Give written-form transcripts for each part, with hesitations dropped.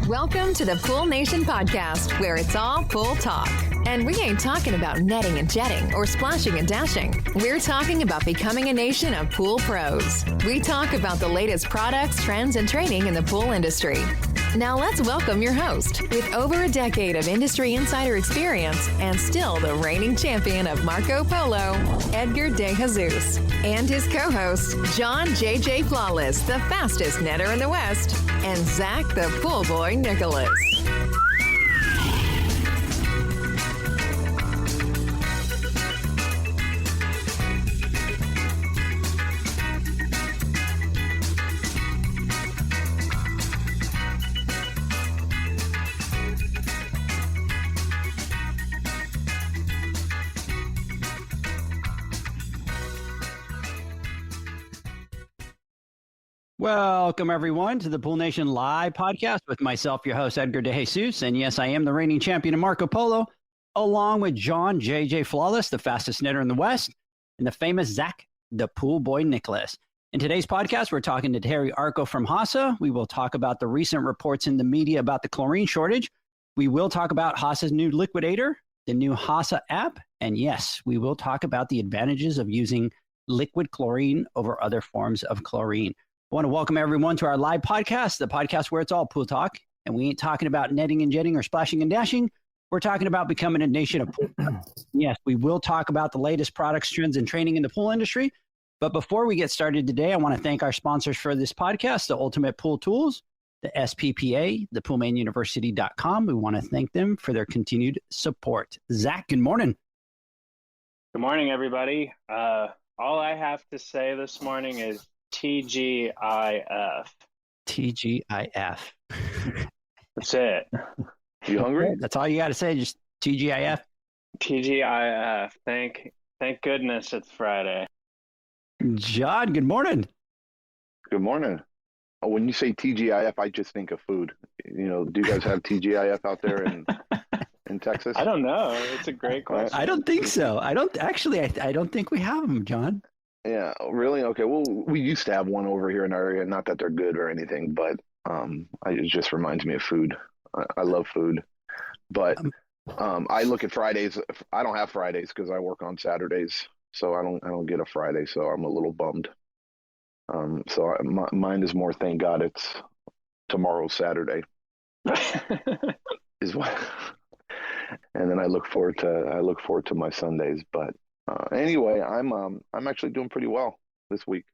Welcome to the Pool Nation podcast, where it's all pool talk. And we ain't talking about netting and jetting or splashing and dashing. We're talking about becoming a nation of pool pros. We talk about the latest products, trends, and training in the pool industry. Now let's welcome your host, with over a decade of industry insider experience and still the reigning champion of Marco Polo, Edgar De Jesus, and his co-host, John JJ Flawless, the fastest netter in the West, and Zach the Pool Boy Nicholas. Welcome, everyone, to the Pool Nation Live podcast with myself, your host, Edgar De Jesus. And yes, I am the reigning champion of Marco Polo, along with John JJ Flawless, the fastest netter in the West, and the famous Zach, the Pool Boy Nicholas. In today's podcast, we're talking to Terry Arko from Hasa. We will talk about the recent reports in the media about the chlorine shortage. We will talk about Hasa's new liquidator, the new Hasa app. And yes, we will talk about the advantages of using liquid chlorine over other forms of chlorine. I want to welcome everyone to our live podcast, the podcast where it's all pool talk. And we ain't talking about netting and jetting or splashing and dashing. We're talking about becoming a nation of pool. Yes, we will talk about the latest products, trends, and training in the pool industry. But before we get started today, I want to thank our sponsors for this podcast, the Ultimate Pool Tools, the SPPA, the PoolmanUniversity.com. We want to thank them for their continued support. Zach, good morning. Good morning, everybody. All I have to say this morning is TGIF. TGIF. That's it. You hungry? That's all you got to say, just TGIF. TGIF. Thank goodness it's Friday. John, good morning. Good morning. Oh, when you say TGIF, I just think of food. You know, do you guys have TGIF out there in Texas? I don't know. It's a great question. I don't think so. I don't think we have them, John. Yeah, really? Okay. Well, we used to have one over here in our area. Not that they're good or anything, but it just reminds me of food. I love food, but I look at Fridays. I don't have Fridays because I work on Saturdays, so I don't get a Friday. So I'm a little bummed. Mine is more. Thank God it's tomorrow's Saturday. Is what. And then I look forward to my Sundays, but. Anyway, I'm actually doing pretty well this week.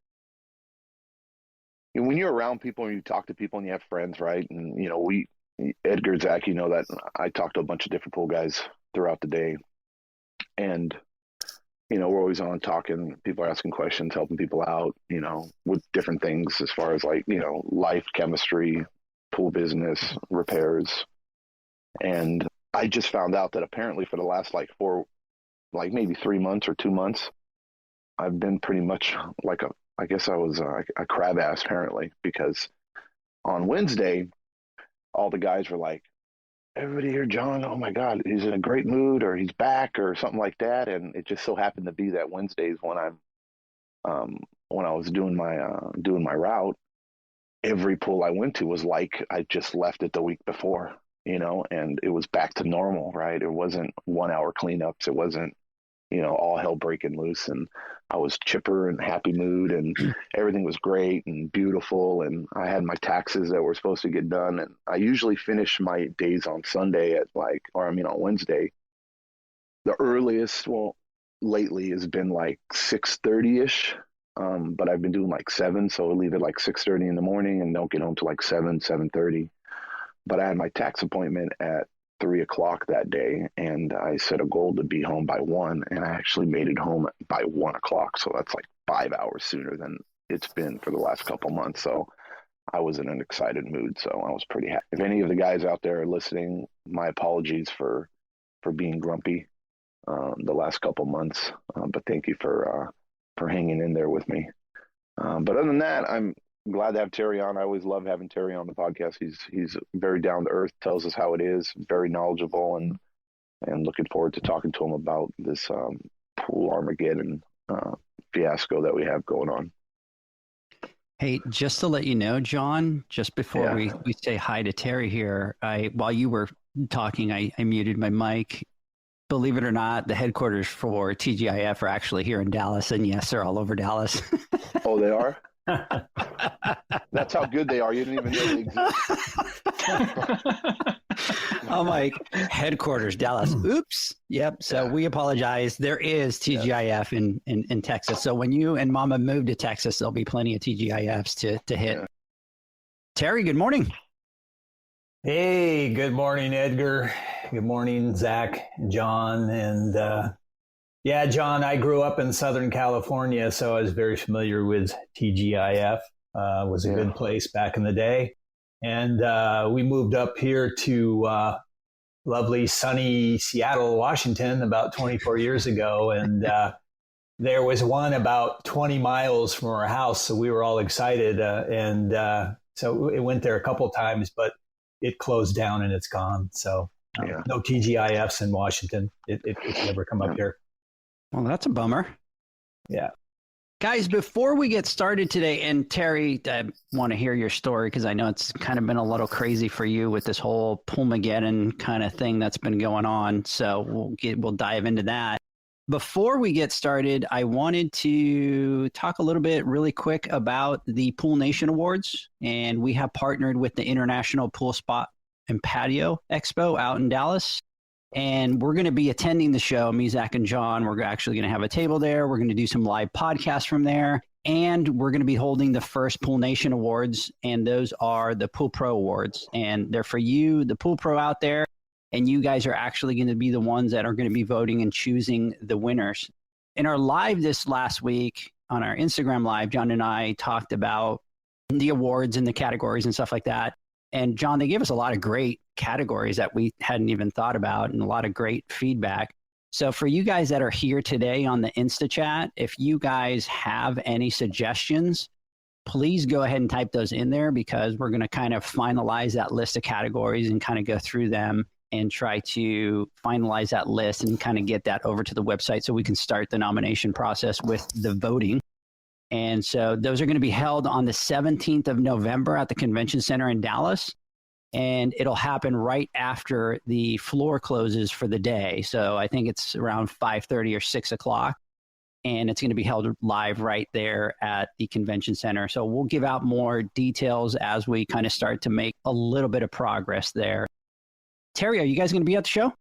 And when you're around people and you talk to people and you have friends, right? And you know, Edgar, Zach, you know that I talk to a bunch of different pool guys throughout the day, and you know, we're always on talking. People are asking questions, helping people out, you know, with different things as far as like, you know, life, chemistry, pool business, repairs. And I just found out that apparently for the last maybe 3 months or 2 months, I've been pretty much like a crab ass apparently, because on Wednesday, all the guys were like, everybody here, John, oh my God, he's in a great mood or he's back or something like that. And it just so happened to be that Wednesdays when when I was doing my route, every pool I went to was like I just left it the week before, you know, and it was back to normal, right? It wasn't 1 hour cleanups. It wasn't, you know, all hell breaking loose, and I was chipper and happy mood and everything was great and beautiful. And I had my taxes that were supposed to get done. And I usually finish my days on Sunday on Wednesday. The earliest, lately has been like 6:30-ish. But I've been doing like 7. So I'll leave at like 6:30 in the morning and don't get home till like 7:30. But I had my tax appointment at 3:00 that day, and I set a goal to be home by 1, and I actually made it home by 1:00. So that's like 5 hours sooner than it's been for the last couple months. So I was in an excited mood. So I was pretty happy. If any of the guys out there are listening, my apologies for being grumpy the last couple months. But thank you for hanging in there with me. But other than that, I'm glad to have Terry on. I always love having Terry on the podcast. He's very down to earth, tells us how it is, very knowledgeable, and looking forward to talking to him about this pool Armageddon fiasco that we have going on. Hey, just to let you know, John, just before we say hi to Terry here, while you were talking, I muted my mic. Believe it or not, the headquarters for TGIF are actually here in Dallas, and yes, they're all over Dallas. Oh, they are? That's how good they are. You didn't even know they exist. I'm like, headquarters, Dallas. Oops. Yep. So we apologize. There is TGIF in Texas. So when you and Mama move to Texas, there'll be plenty of TGIFs to hit. Yeah. Terry, good morning. Hey, good morning, Edgar. Good morning, Zach, John. And John, I grew up in Southern California, so I was very familiar with TGIF. It was a good place back in the day. And we moved up here to lovely, sunny Seattle, Washington about 24 years ago. And there was one about 20 miles from our house, so we were all excited. So it went there a couple of times, but it closed down and it's gone. So no TGIFs in Washington. It's never come up here. Well, that's a bummer. Yeah. Guys, before we get started today, and Terry, I want to hear your story because I know it's kind of been a little crazy for you with this whole Poolmageddon kind of thing that's been going on. So we'll dive into that. Before we get started, I wanted to talk a little bit really quick about the Pool Nation Awards. And we have partnered with the International Pool Spa and Patio Expo out in Dallas. And we're going to be attending the show, me, Zach, and John. We're actually going to have a table there. We're going to do some live podcasts from there. And we're going to be holding the first Pool Nation Awards. And those are the Pool Pro Awards. And they're for you, the Pool Pro out there. And you guys are actually going to be the ones that are going to be voting and choosing the winners. In our live this last week, on our Instagram live, John and I talked about the awards and the categories and stuff like that. And John, they gave us a lot of great categories that we hadn't even thought about and a lot of great feedback. So for you guys that are here today on the Insta chat, if you guys have any suggestions, please go ahead and type those in there because we're going to kind of finalize that list of categories and kind of go through them and try to finalize that list and kind of get that over to the website so we can start the nomination process with the voting. And so those are going to be held on the 17th of November at the Convention Center in Dallas. And it'll happen right after the floor closes for the day. So I think it's around 5:30 or 6 o'clock. And it's going to be held live right there at the Convention Center. So we'll give out more details as we kind of start to make a little bit of progress there. Terry, are you guys going to be at the show?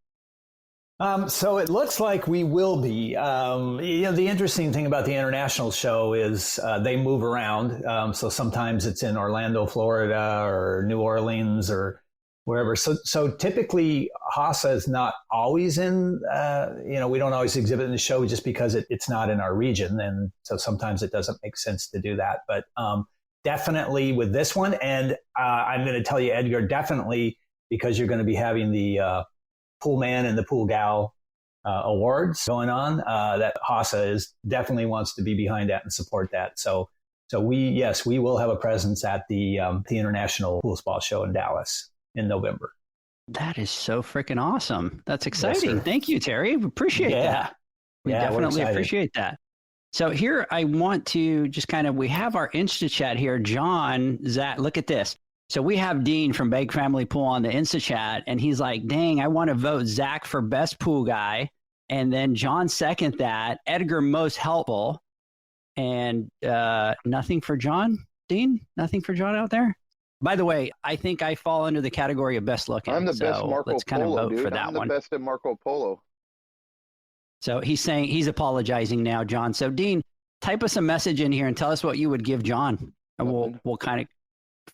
So it looks like we will be. The interesting thing about the international show is they move around. So sometimes it's in Orlando, Florida, or New Orleans, or wherever. So typically, Hasa is not always in. We don't always exhibit in the show just because it's not in our region, and so sometimes it doesn't make sense to do that. But definitely with this one, and I'm going to tell you, Edgar, definitely because you're going to be having the Pool Man and the Pool Gal awards going on, that Hasa definitely wants to be behind that and support that. So we will have a presence at the International Pool Spa Show in Dallas in November. That is so freaking awesome. That's exciting. Yes, thank you, Terry. We appreciate that. We definitely appreciate that. So here I want to just we have our Insta chat here. John, Zach, look at this. So we have Dean from Beg Family Pool on the Insta chat, and he's like, dang, I want to vote Zach for best pool guy. And then John second that, Edgar most helpful, and nothing for John. Dean, nothing for John out there? By the way, I think I fall under the category of best looking. I'm the best Marco let's kind Polo, of vote dude. for that I'm one. the best at Marco Polo. So he's saying he's apologizing now, John. So Dean, type us a message in here and tell us what you would give John. And we'll kind of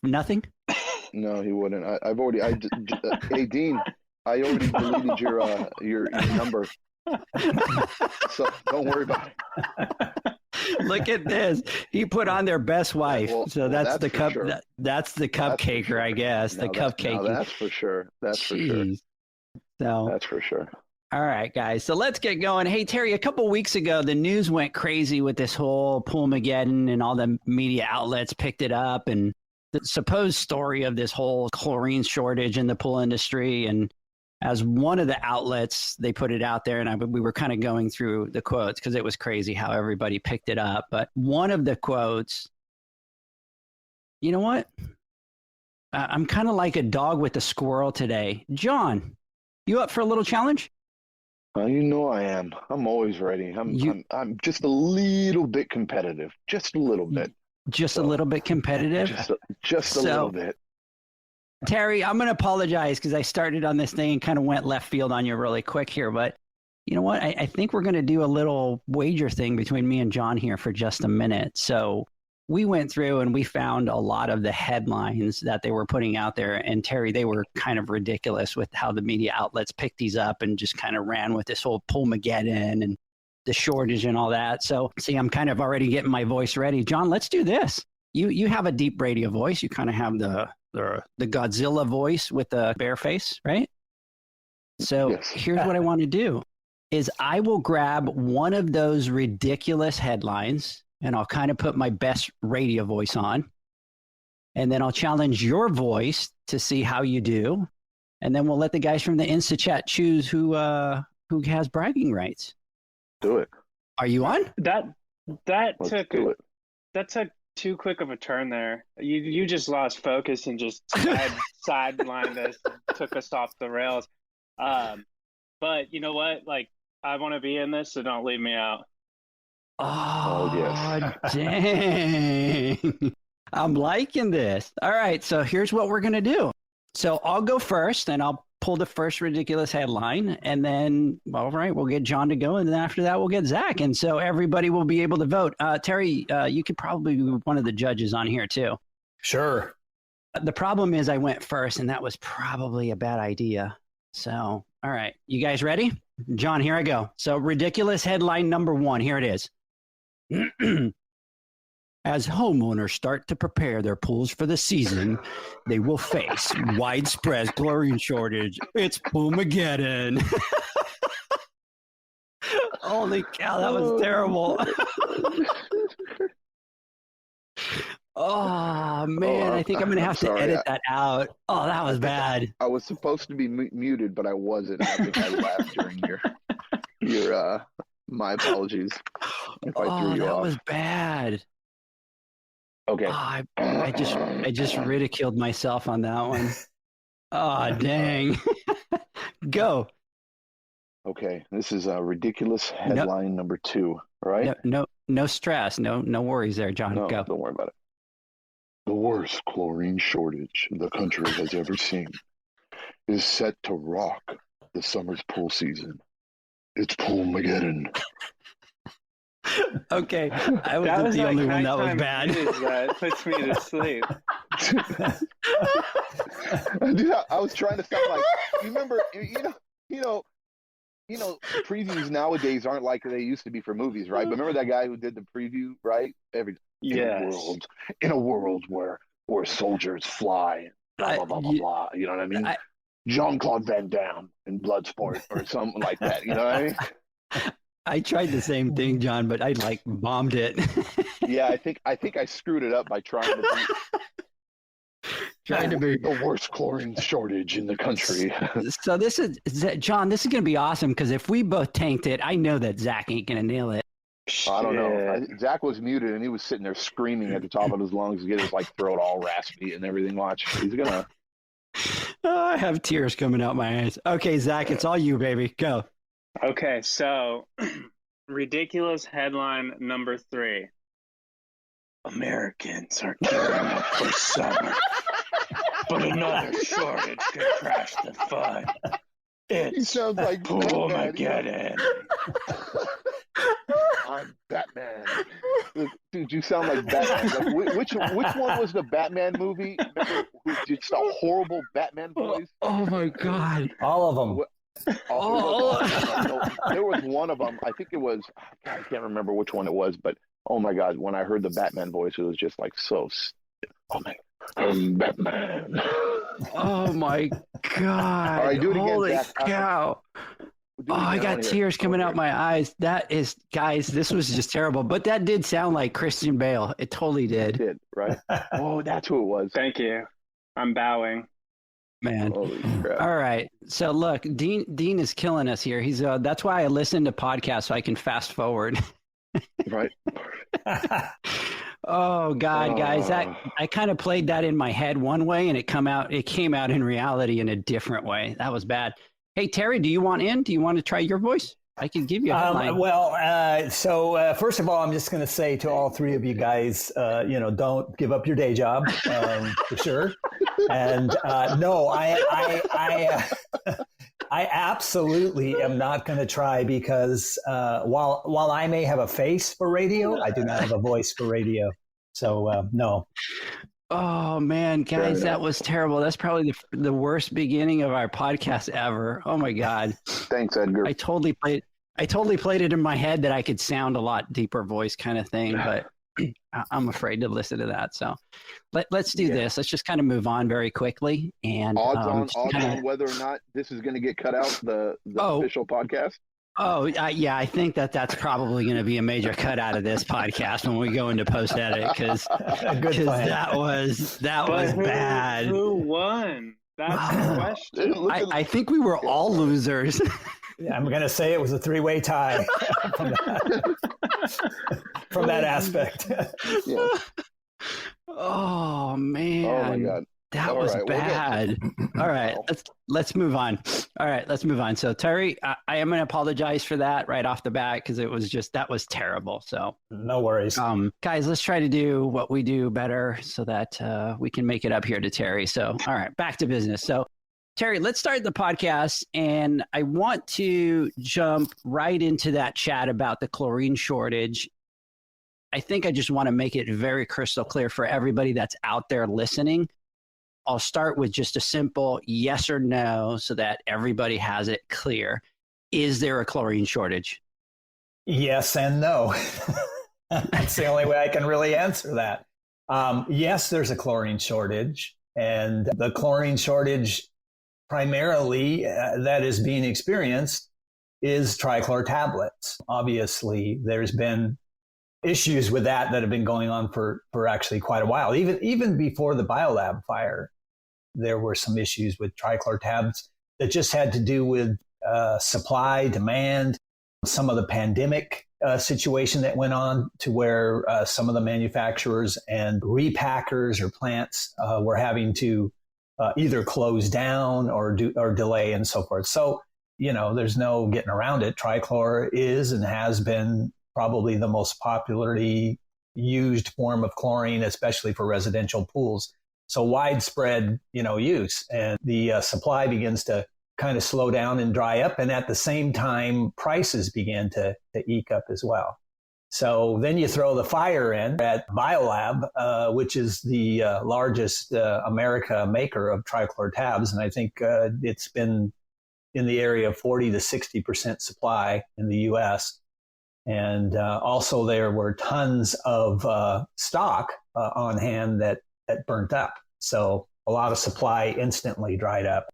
nothing. No, he wouldn't. Hey Dean, I already deleted your number, so don't worry about it. Look at this. He put on their best wife. That's the cup. Sure. That's the cupcaker, sure. I guess. The cupcake. That's for sure. That's for sure. So that's for sure. All right, guys. So let's get going. Hey, Terry, a couple of weeks ago, the news went crazy with this whole Poolmageddon, and all the media outlets picked it up, and the supposed story of this whole chlorine shortage in the pool industry. And as one of the outlets, they put it out there, and we were kind of going through the quotes because it was crazy how everybody picked it up. But one of the quotes You know what? I'm kind of like a dog with a squirrel today. John, you up for a little challenge? You know I am. I'm always ready. I'm just a little bit competitive. Just a little bit. Just a little bit competitive? Just a little bit. Terry, I'm going to apologize because I started on this thing and kind of went left field on you really quick here. But you know what? I think we're going to do a little wager thing between me and John here for just a minute. So we went through and we found a lot of the headlines that they were putting out there. And Terry, they were kind of ridiculous with how the media outlets picked these up and just kind of ran with this whole Poolmageddon and the shortage and all that. So see, I'm kind of already getting my voice ready. John, let's do this. You have a deep radio voice. You kind of have the Godzilla voice with the bear face, right? So Yes. Here's what I want to do is I will grab one of those ridiculous headlines and I'll kind of put my best radio voice on. And then I'll challenge your voice to see how you do. And then we'll let the guys from the Insta chat choose who has bragging rights. Do it. Are you on? That Let's do it. took too quick of a turn there. You just lost focus and just sidelined us, took us off the rails. But you know what? Like, I want to be in this, so don't leave me out. Oh, yes. Dang. I'm liking this. All right, so here's what we're going to do. So I'll go first, and I'll pull the first ridiculous headline, and then, all right, we'll get John to go, and then after that, we'll get Zach. And so everybody will be able to vote. Terry, you could probably be one of the judges on here, too. Sure. The problem is I went first, and that was probably a bad idea. So, all right, you guys ready? John, here I go. So ridiculous headline number 1. Here it is. As homeowners start to prepare their pools for the season, they will face widespread chlorine shortage. It's Poolmageddon. Holy cow, that was terrible. Oh, man, I think I'm going to have to edit that out. Oh, that was bad. I was supposed to be muted, but I wasn't. I think I laughed during your my apologies if I threw you that off. was bad. Okay. Oh, I just ridiculed myself on that one. Oh, dang. Go. Okay. This is a ridiculous headline number 2, right? No stress. No worries there, John. No, Go. don't worry about it. The worst chlorine shortage the country has ever seen is set to rock the summer's pool season. It's Poolmageddon. Okay, I wasn't the only one that was bad. That puts me to sleep. Dude, I was trying to sound like, you remember, you know, previews nowadays aren't like they used to be for movies, right? But remember that guy who did the preview, right? In a world where soldiers fly, blah blah blah blah blah. You know what I mean? Jean-Claude Van Damme in Bloodsport or something like that. You know what I mean? I tried the same thing, John, but I bombed it. Yeah, I think I screwed it up by trying to be the worst chlorine shortage in the country. So this is John. This is going to be awesome because if we both tanked it, I know that Zach ain't going to nail it. I don't know. Zach was muted and he was sitting there screaming at the top of his lungs to get his throat all raspy and everything. Watch, he's gonna. I have tears coming out my eyes. Okay, Zach, it's all you, baby. Go. Okay, so ridiculous headline number 3. Americans are gearing up for summer, but another shortage could crash the fun. He sounds like Poolmageddon. I'm Batman. Dude, you sound like Batman. Which one was the Batman movie? Remember, just a horrible Batman voice? Oh my God. All of them. There was one of them. I think it was. I can't remember which one it was, but oh my God, when I heard the Batman voice, it was just so. Oh my, I'm Batman. Oh my God! All right, do it again, Holy Zach. cow! I got tears coming out my eyes. That is, guys, this was just terrible. But that did sound like Christian Bale. It totally did. It did, right? Oh, that's who it was. Thank you. I'm bowing. Man. Holy crap. All right. So look, Dean is killing us here. He's that's why I listen to podcasts so I can fast forward. Right. Oh God, guys, that I kind of played that in my head one way, and it came out in reality in a different way. That was bad. Hey Terry, do you want in? Do you want to try your voice? I can give you a headline. So first of all, I'm just going to say to all three of you guys, don't give up your day job for sure. And no, I absolutely am not going to try because while I may have a face for radio, I do not have a voice for radio. So no. Oh man, guys, that was terrible. That's probably the worst beginning of our podcast ever. Oh my God. Thanks, Edgar. I totally played it in my head that I could sound a lot deeper voice kind of thing, but I'm afraid to listen to that. So let's do this. Let's just kind of move on very quickly. And odds on whether or not this is going to get cut out, the official podcast. Oh, yeah, I think that's probably going to be a major cut out of this podcast when we go into post edit because that was bad. Who won? That's the question. I think we were all losers. Yeah, I'm going to say it was a three-way tie from that aspect. Yeah. Oh man. Oh my God. That was bad. All right, let's move on. All right, let's move on. So Terry, I am going to apologize for that right off the bat because that was terrible. So no worries. Guys, let's try to do what we do better so that we can make it up here to Terry. So all right, back to business. So Terry, let's start the podcast, and I want to jump right into that chat about the chlorine shortage. I think I just want to make it very crystal clear for everybody that's out there listening. I'll start with just a simple yes or no so that everybody has it clear. Is there a chlorine shortage? Yes and no. That's the only way I can really answer that. Yes, there's a chlorine shortage, and the chlorine shortage primarily that is being experienced is trichlor tablets. Obviously, there's been issues with that have been going on for actually quite a while. Even before the biolab fire, there were some issues with trichlor tabs that just had to do with supply, demand, some of the pandemic situation that went on to where some of the manufacturers and repackers or plants were having to either close down or delay and so forth. So, there's no getting around it. Trichlor is and has been probably the most popularly used form of chlorine, especially for residential pools. So widespread, use, and the supply begins to kind of slow down and dry up. And at the same time, prices began to eke up as well. So then you throw the fire in at Biolab, which is the largest America maker of trichlor tabs. And I think it's been in the area of 40 to 60% supply in the U.S. And also there were tons of stock on hand that burnt up. So a lot of supply instantly dried up.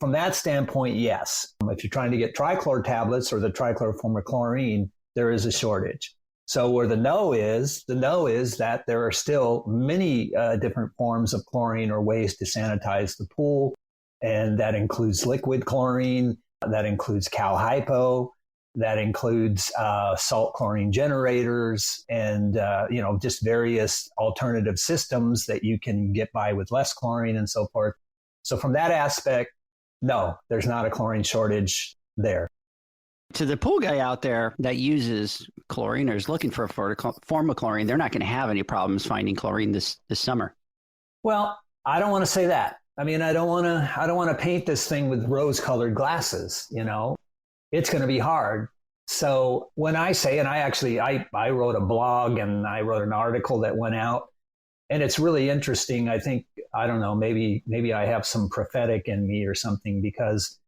From that standpoint, yes. If you're trying to get trichlor tablets or the trichlor form of chlorine, there is a shortage. So where the no is that there are still many different forms of chlorine or ways to sanitize the pool. And that includes liquid chlorine, that includes cal hypo, that includes salt chlorine generators and, just various alternative systems that you can get by with less chlorine and so forth. So from that aspect, no, there's not a chlorine shortage there. To the pool guy out there that uses chlorine or is looking for a form of chlorine, they're not going to have any problems finding chlorine this summer. Well, I don't want to say that. I mean, I don't want to paint this thing with rose-colored glasses. It's going to be hard. So when I say, and I wrote a blog and I wrote an article that went out, and it's really interesting. I think, I don't know, maybe I have some prophetic in me or something, because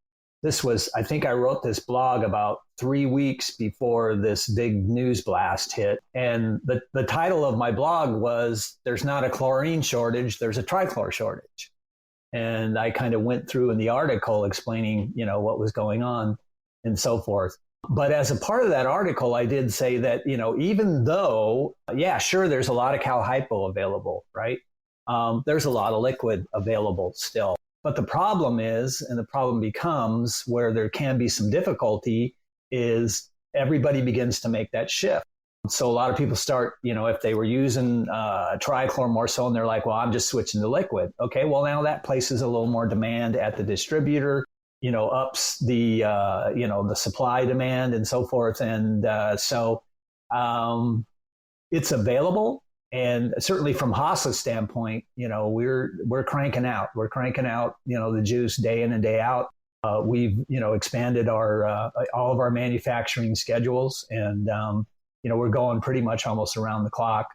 I think I wrote this blog about 3 weeks before this big news blast hit. And the title of my blog was, "There's not a chlorine shortage, there's a trichlor shortage." And I kind of went through in the article explaining, what was going on and so forth. But as a part of that article, I did say that, even though, sure, there's a lot of cal hypo available, right? There's a lot of liquid available still. But the problem is, and the problem becomes where there can be some difficulty, is everybody begins to make that shift. So a lot of people start, if they were using trichlor more so, and they're like, well, I'm just switching to liquid. Okay, well, now that places a little more demand at the distributor, ups the, the supply demand and so forth. And so it's available. And certainly from Hasa's standpoint, we're cranking out. We're cranking out, the juice day in and day out. We've, expanded our all of our manufacturing schedules, and we're going pretty much almost around the clock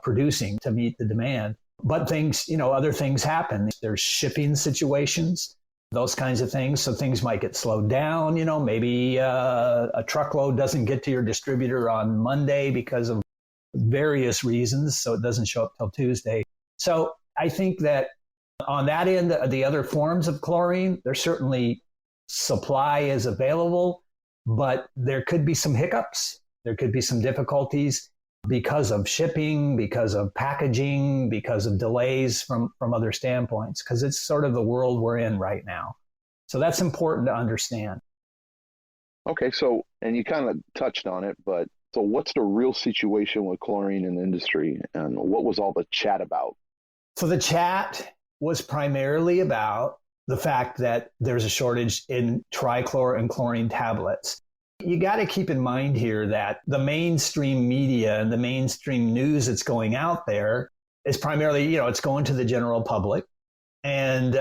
producing to meet the demand. But things, other things happen. There's shipping situations, those kinds of things. So things might get slowed down. Maybe a truckload doesn't get to your distributor on Monday because of various reasons, so it doesn't show up till Tuesday. So I think that on that end, the other forms of chlorine, there's certainly supply is available, but there could be some hiccups. There could be some difficulties because of shipping, because of packaging, because of delays from other standpoints, because it's sort of the world we're in right now. So that's important to understand. Okay, so, and you kind of touched on it, but so what's the real situation with chlorine in the industry, and what was all the chat about? So the chat was primarily about the fact that there's a shortage in trichlor and chlorine tablets. You got to keep in mind here that the mainstream media and the mainstream news that's going out there is primarily, it's going to the general public. And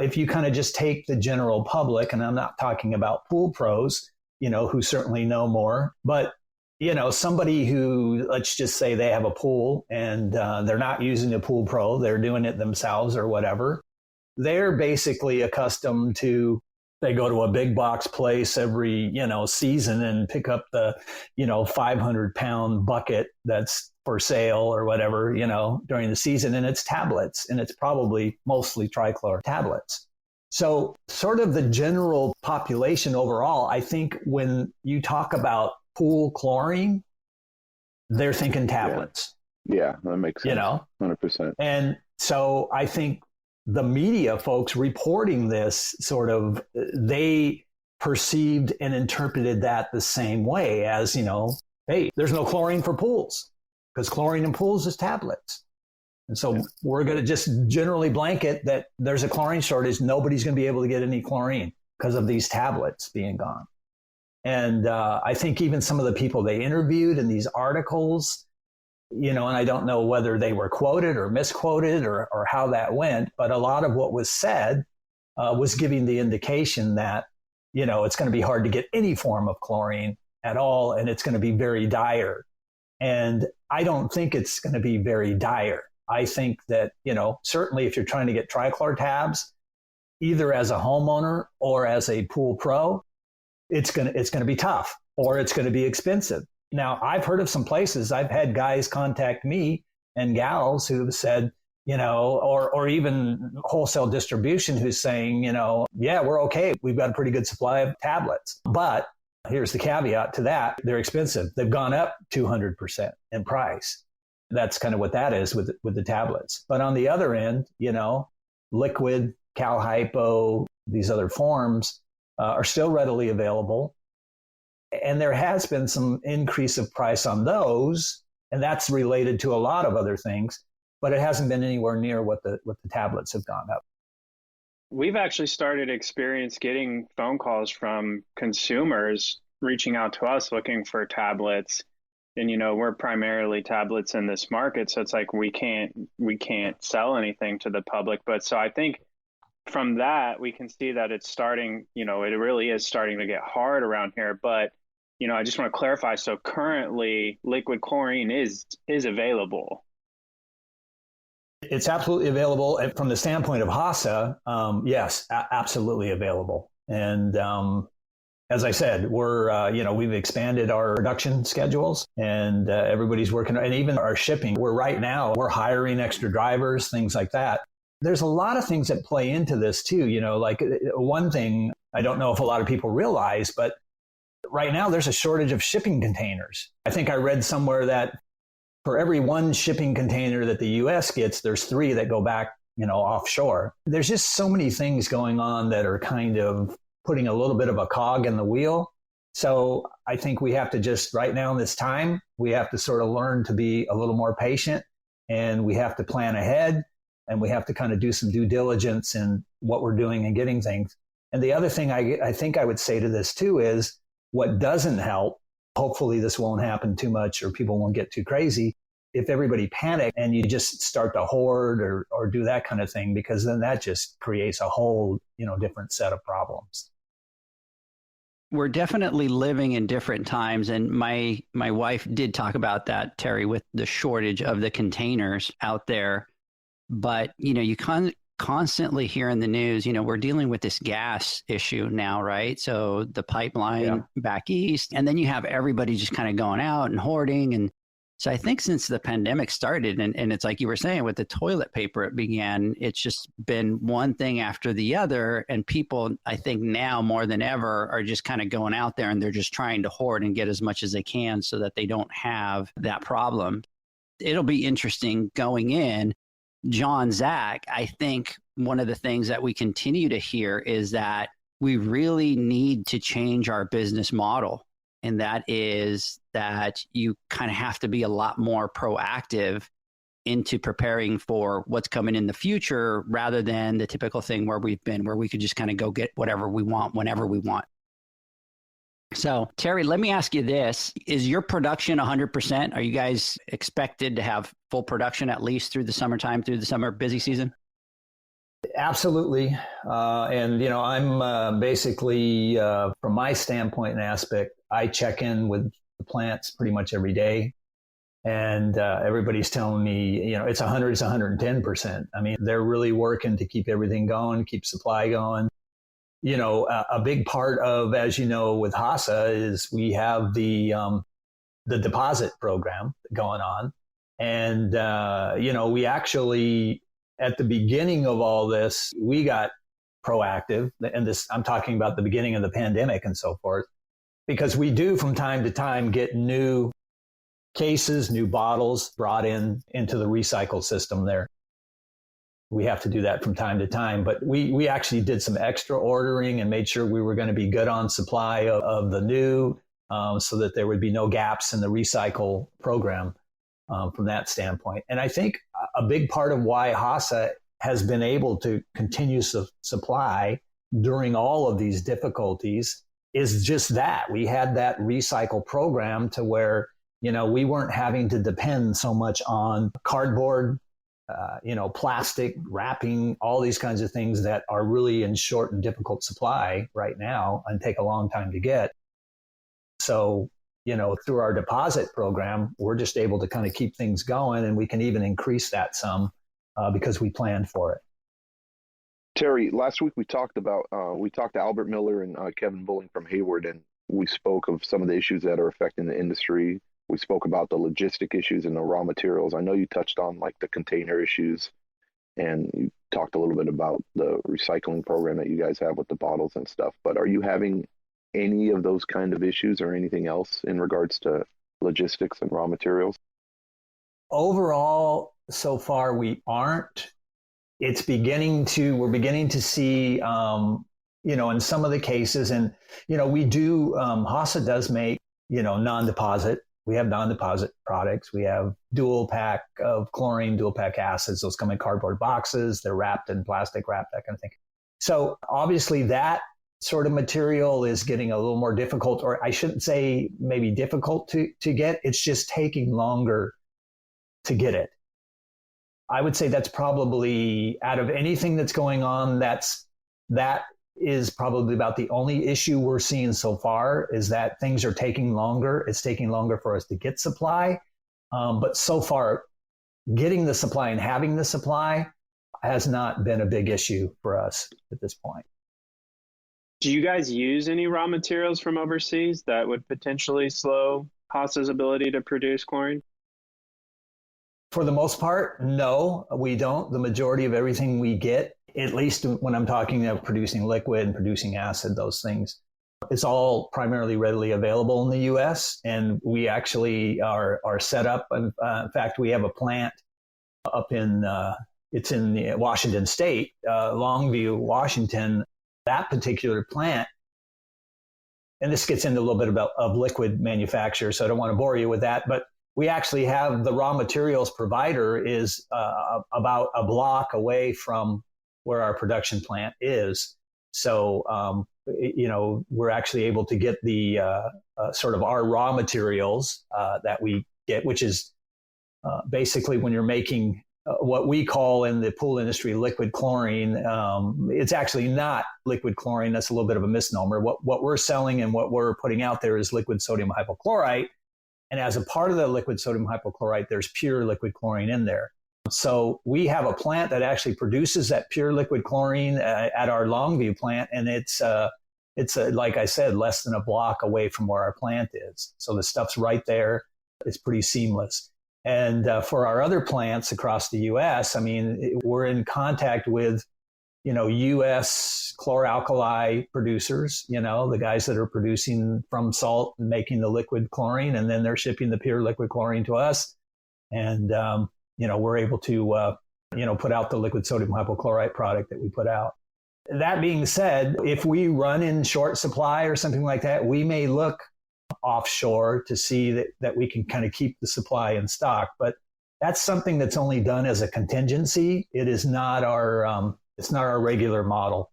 if you kind of just take the general public, and I'm not talking about pool pros, who certainly know more, but somebody who, let's just say they have a pool and they're not using a pool pro, they're doing it themselves or whatever. They're basically accustomed to, they go to a big box place every, season and pick up the, 500-pound bucket that's for sale or whatever, during the season. And it's tablets, and it's probably mostly trichlor tablets. So sort of the general population overall, I think when you talk about pool chlorine, they're thinking tablets. Yeah, that makes sense. 100%. And so I think the media folks reporting this they perceived and interpreted that the same way as, hey, there's no chlorine for pools because chlorine in pools is tablets. And so we're going to just generally blanket that there's a chlorine shortage. Nobody's going to be able to get any chlorine because of these tablets being gone. And I think even some of the people they interviewed in these articles, and I don't know whether they were quoted or misquoted or how that went, but a lot of what was said was giving the indication that, it's going to be hard to get any form of chlorine at all, and it's going to be very dire. And I don't think it's going to be very dire. I think that, certainly if you're trying to get trichlor tabs, either as a homeowner or as a pool pro, it's going to be tough, or it's going to be expensive. Now, I've heard of some places, I've had guys contact me and gals who've said, or even wholesale distribution who's saying, yeah, we're okay. We've got a pretty good supply of tablets. But here's the caveat to that. They're expensive. They've gone up 200% in price. That's kind of what that is with the tablets. But on the other end, liquid, cal hypo, these other forms are still readily available. And there has been some increase of price on those, and that's related to a lot of other things, but it hasn't been anywhere near what the tablets have gone up. We've actually started getting phone calls from consumers reaching out to us looking for tablets. And, we're primarily tablets in this market. So it's like we can't sell anything to the public. But so I think from that, we can see that it's starting, it really is starting to get hard around here. But, I just want to clarify. So currently liquid chlorine is available. It's absolutely available. And from the standpoint of Hasa, yes, absolutely available. And as I said, we've expanded our production schedules, and everybody's working, and even our shipping. We're hiring extra drivers, things like that. There's a lot of things that play into this too. Like one thing I don't know if a lot of people realize, but right now there's a shortage of shipping containers. I think I read somewhere that for every one shipping container that the U.S. gets, there's 3 that go back, offshore. There's just so many things going on that are kind of putting a little bit of a cog in the wheel. So I think we have to just right now in this time, we have to sort of learn to be a little more patient, and we have to plan ahead, and we have to kind of do some due diligence in what we're doing and getting things. And the other thing I think I would say to this too is what doesn't help, hopefully this won't happen too much or people won't get too crazy, if everybody panic and you just start to hoard or do that kind of thing, because then that just creates a whole, different set of problems. We're definitely living in different times. And my wife did talk about that, Terry, with the shortage of the containers out there. But, you constantly hear in the news, we're dealing with this gas issue now, right? So the pipeline back east, and then you have everybody just kind of going out and hoarding. And so I think since the pandemic started, and it's like you were saying with the toilet paper, it began, it's just been one thing after the other. And people, I think now more than ever, are just kind of going out there and they're just trying to hoard and get as much as they can so that they don't have that problem. It'll be interesting going in. John, Zach, I think one of the things that we continue to hear is that we really need to change our business model. And that is that you kind of have to be a lot more proactive into preparing for what's coming in the future rather than the typical thing where we've been, where we could just kind of go get whatever we want, whenever we want. So, Terry, let me ask you this. Is your production 100%? Are you guys expected to have full production at least through the summertime, through the summer busy season? Absolutely. And, I'm basically, from my standpoint and aspect, I check in with the plants pretty much every day. And everybody's telling me, it's 100, it's 110%. I mean, they're really working to keep everything going, keep supply going. A big part of, as you know, with Hasa is we have the deposit program going on. And, we actually, at the beginning of all this, we got proactive. And this, I'm talking about the beginning of the pandemic and so forth, because we do from time to time get new cases, new bottles brought into the recycle system there. We have to do that from time to time, but we actually did some extra ordering and made sure we were going to be good on supply of the new, so that there would be no gaps in the recycle program from that standpoint. And I think a big part of why Hasa has been able to continue supply during all of these difficulties is just that. We had that recycle program to where, we weren't having to depend so much on cardboard, plastic wrapping, all these kinds of things that are really in short and difficult supply right now and take a long time to get. So, through our deposit program, we're just able to kind of keep things going, and we can even increase that some because we planned for it. Terry, last week we talked to Albert Miller and Kevin Bulling from Hayward, and we spoke of some of the issues that are affecting the industry. We spoke about the logistic issues and the raw materials. I know you touched on like the container issues, and you talked a little bit about the recycling program that you guys have with the bottles and stuff. But are you having any of those kind of issues or anything else in regards to logistics and raw materials? Overall, so far we aren't. We're beginning to see, in some of the cases, and, we do, Hasa does make, non-deposit. We have non-deposit products. We have dual pack of chlorine, dual pack acids. Those come in cardboard boxes. They're wrapped in plastic wrap, that kind of thing. So obviously that sort of material is getting a little more difficult, or I shouldn't say maybe difficult to get. It's just taking longer to get it. I would say that's probably, out of anything that's going on, that is probably about the only issue we're seeing so far, is that things are taking longer. It's taking longer for us to get supply. But so far, getting the supply and having the supply has not been a big issue for us at this point. Do you guys use any raw materials from overseas that would potentially slow Hasa's ability to produce chlorine? For the most part, no, we don't. The majority of everything we get, at least when I'm talking about producing liquid and producing acid, those things, it's all primarily readily available in the U.S. And we actually are set up. In fact, we have a plant up it's in Washington State, Longview, Washington. That particular plant and this gets into a little bit of liquid manufacture, so I don't want to bore you with that, but we actually have the raw materials provider is about a block away from where our production plant is. So, we're actually able to get the sort of our raw materials that we get, which is basically when you're making what we call in the pool industry liquid chlorine. It's actually not liquid chlorine. That's a little bit of a misnomer. What we're selling and what we're putting out there is liquid sodium hypochlorite. And as a part of the liquid sodium hypochlorite, there's pure liquid chlorine in there. So we have a plant that actually produces that pure liquid chlorine at our Longview plant. And it's like I said, less than a block away from where our plant is. So the stuff's right there. It's pretty seamless. And for our other plants across the U.S., I mean, we're in contact with, U.S. chloralkali producers, the guys that are producing from salt and making the liquid chlorine, and then they're shipping the pure liquid chlorine to us. And, we're able to, put out the liquid sodium hypochlorite product that we put out. That being said, if we run in short supply or something like that, we may look offshore to see that we can kind of keep the supply in stock. But that's something that's only done as a contingency. It is not our regular model.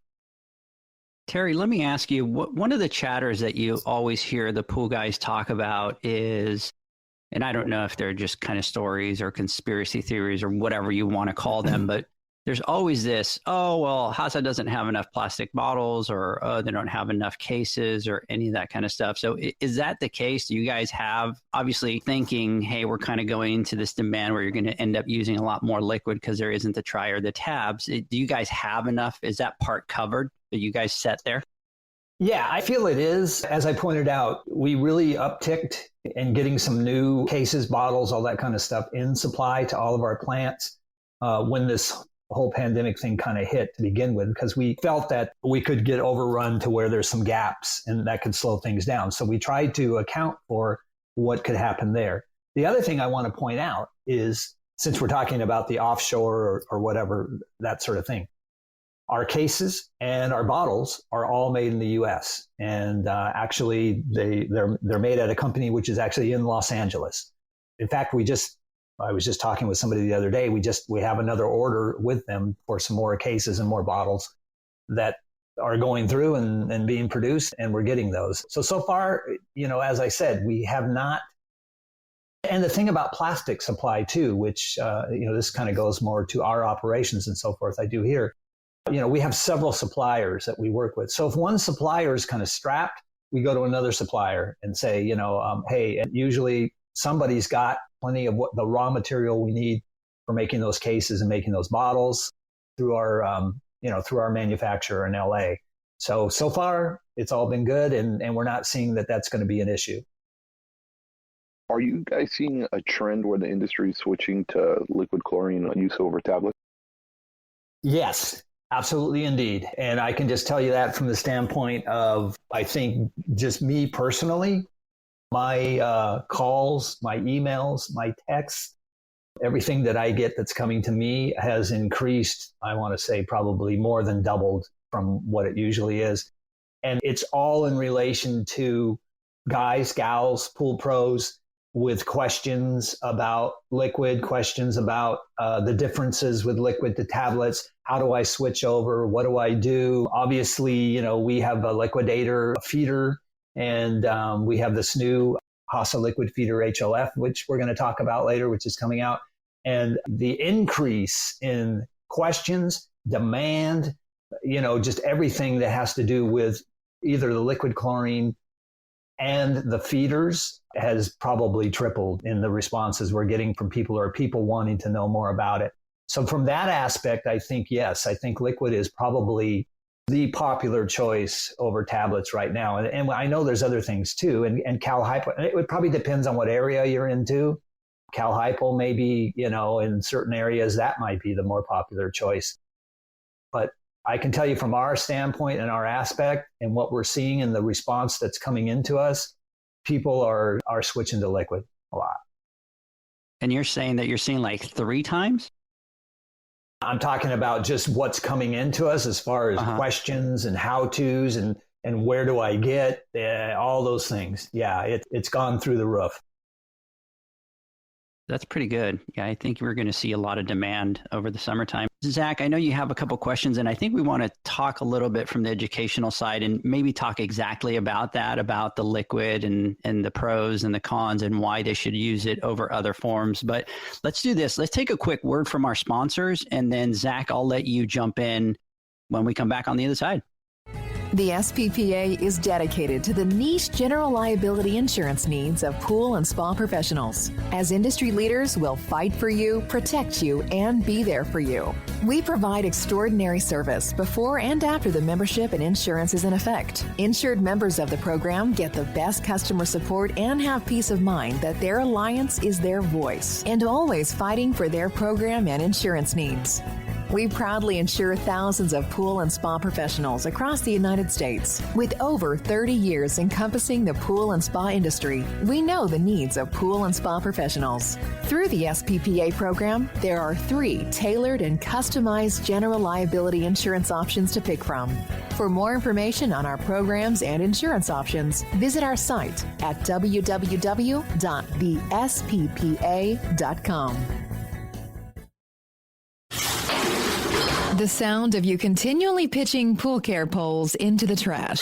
Terry, let me ask you, one of the chatters that you always hear the pool guys talk about is, and I don't know if they're just kind of stories or conspiracy theories or whatever you want to call them, but there's always this, oh, well, Hasa doesn't have enough plastic bottles, or they don't have enough cases, or any of that kind of stuff. So is that the case? Do you guys have, obviously thinking, hey, we're kind of going into this demand where you're going to end up using a lot more liquid because there isn't the try or the tabs. Do you guys have enough? Is that part covered? Are you guys set there? Yeah, I feel it is. As I pointed out, we really upticked in getting some new cases, bottles, all that kind of stuff in supply to all of our plants when this whole pandemic thing kind of hit to begin with, because we felt that we could get overrun to where there's some gaps and that could slow things down. So we tried to account for what could happen there. The other thing I want to point out is, since we're talking about the offshore or whatever, that sort of thing, our cases and our bottles are all made in the U.S. And actually, they're made at a company which is actually in Los Angeles. In fact, I was just talking with somebody the other day. We have another order with them for some more cases and more bottles that are going through and being produced, and we're getting those. So far, as I said, we have not. And the thing about plastic supply too, which, this kind of goes more to our operations and so forth. I do here, we have several suppliers that we work with. So if one supplier is kind of strapped, we go to another supplier and say, hey, and usually somebody's got plenty of what the raw material we need for making those cases and making those bottles through our manufacturer in LA. So far it's all been good, and we're not seeing that that's going to be an issue. Are you guys seeing a trend where the industry is switching to liquid chlorine use over tablets? Yes, absolutely indeed. And I can just tell you that from the standpoint of, I think, just me personally, my calls, my emails, my texts, everything that I get that's coming to me has increased, I want to say probably more than doubled from what it usually is. And it's all in relation to guys, gals, pool pros with questions about liquid, questions about the differences with liquid to tablets. How do I switch over? What do I do? Obviously, we have a liquidator feeder, and we have this new Hasa Liquid Feeder HLF, which we're going to talk about later, which is coming out. And the increase in questions, demand, just everything that has to do with either the liquid chlorine and the feeders has probably tripled in the responses we're getting from people, or people wanting to know more about it. So from that aspect, I think, yes, I think liquid is probably the popular choice over tablets right now. And I know there's other things too. And Cal Hypo, it probably depends on what area you're into. Cal Hypo, maybe, in certain areas, that might be the more popular choice. But I can tell you from our standpoint and our aspect and what we're seeing in the response that's coming into us, people are switching to liquid a lot. And you're saying that you're seeing like 3 times? I'm talking about just what's coming into us as far as questions and how-tos and and where do I get all those things. Yeah, it's gone through the roof. That's pretty good. Yeah, I think we're going to see a lot of demand over the summertime. Zach, I know you have a couple questions, and I think we want to talk a little bit from the educational side and maybe talk exactly about that, about the liquid and the pros and the cons and why they should use it over other forms. But let's do this. Let's take a quick word from our sponsors, and then Zach, I'll let you jump in when we come back on the other side. The SPPA is dedicated to the niche general liability insurance needs of pool and spa professionals. As industry leaders, we'll fight for you, protect you, and be there for you. We provide extraordinary service before and after the membership and insurance is in effect. Insured members of the program get the best customer support and have peace of mind that their alliance is their voice and always fighting for their program and insurance needs. We proudly insure thousands of pool and spa professionals across the United States. With over 30 years encompassing the pool and spa industry, we know the needs of pool and spa professionals. Through the SPPA program, there are 3 tailored and customized general liability insurance options to pick from. For more information on our programs and insurance options, visit our site at www.thesppa.com. The sound of you continually pitching pool care poles into the trash.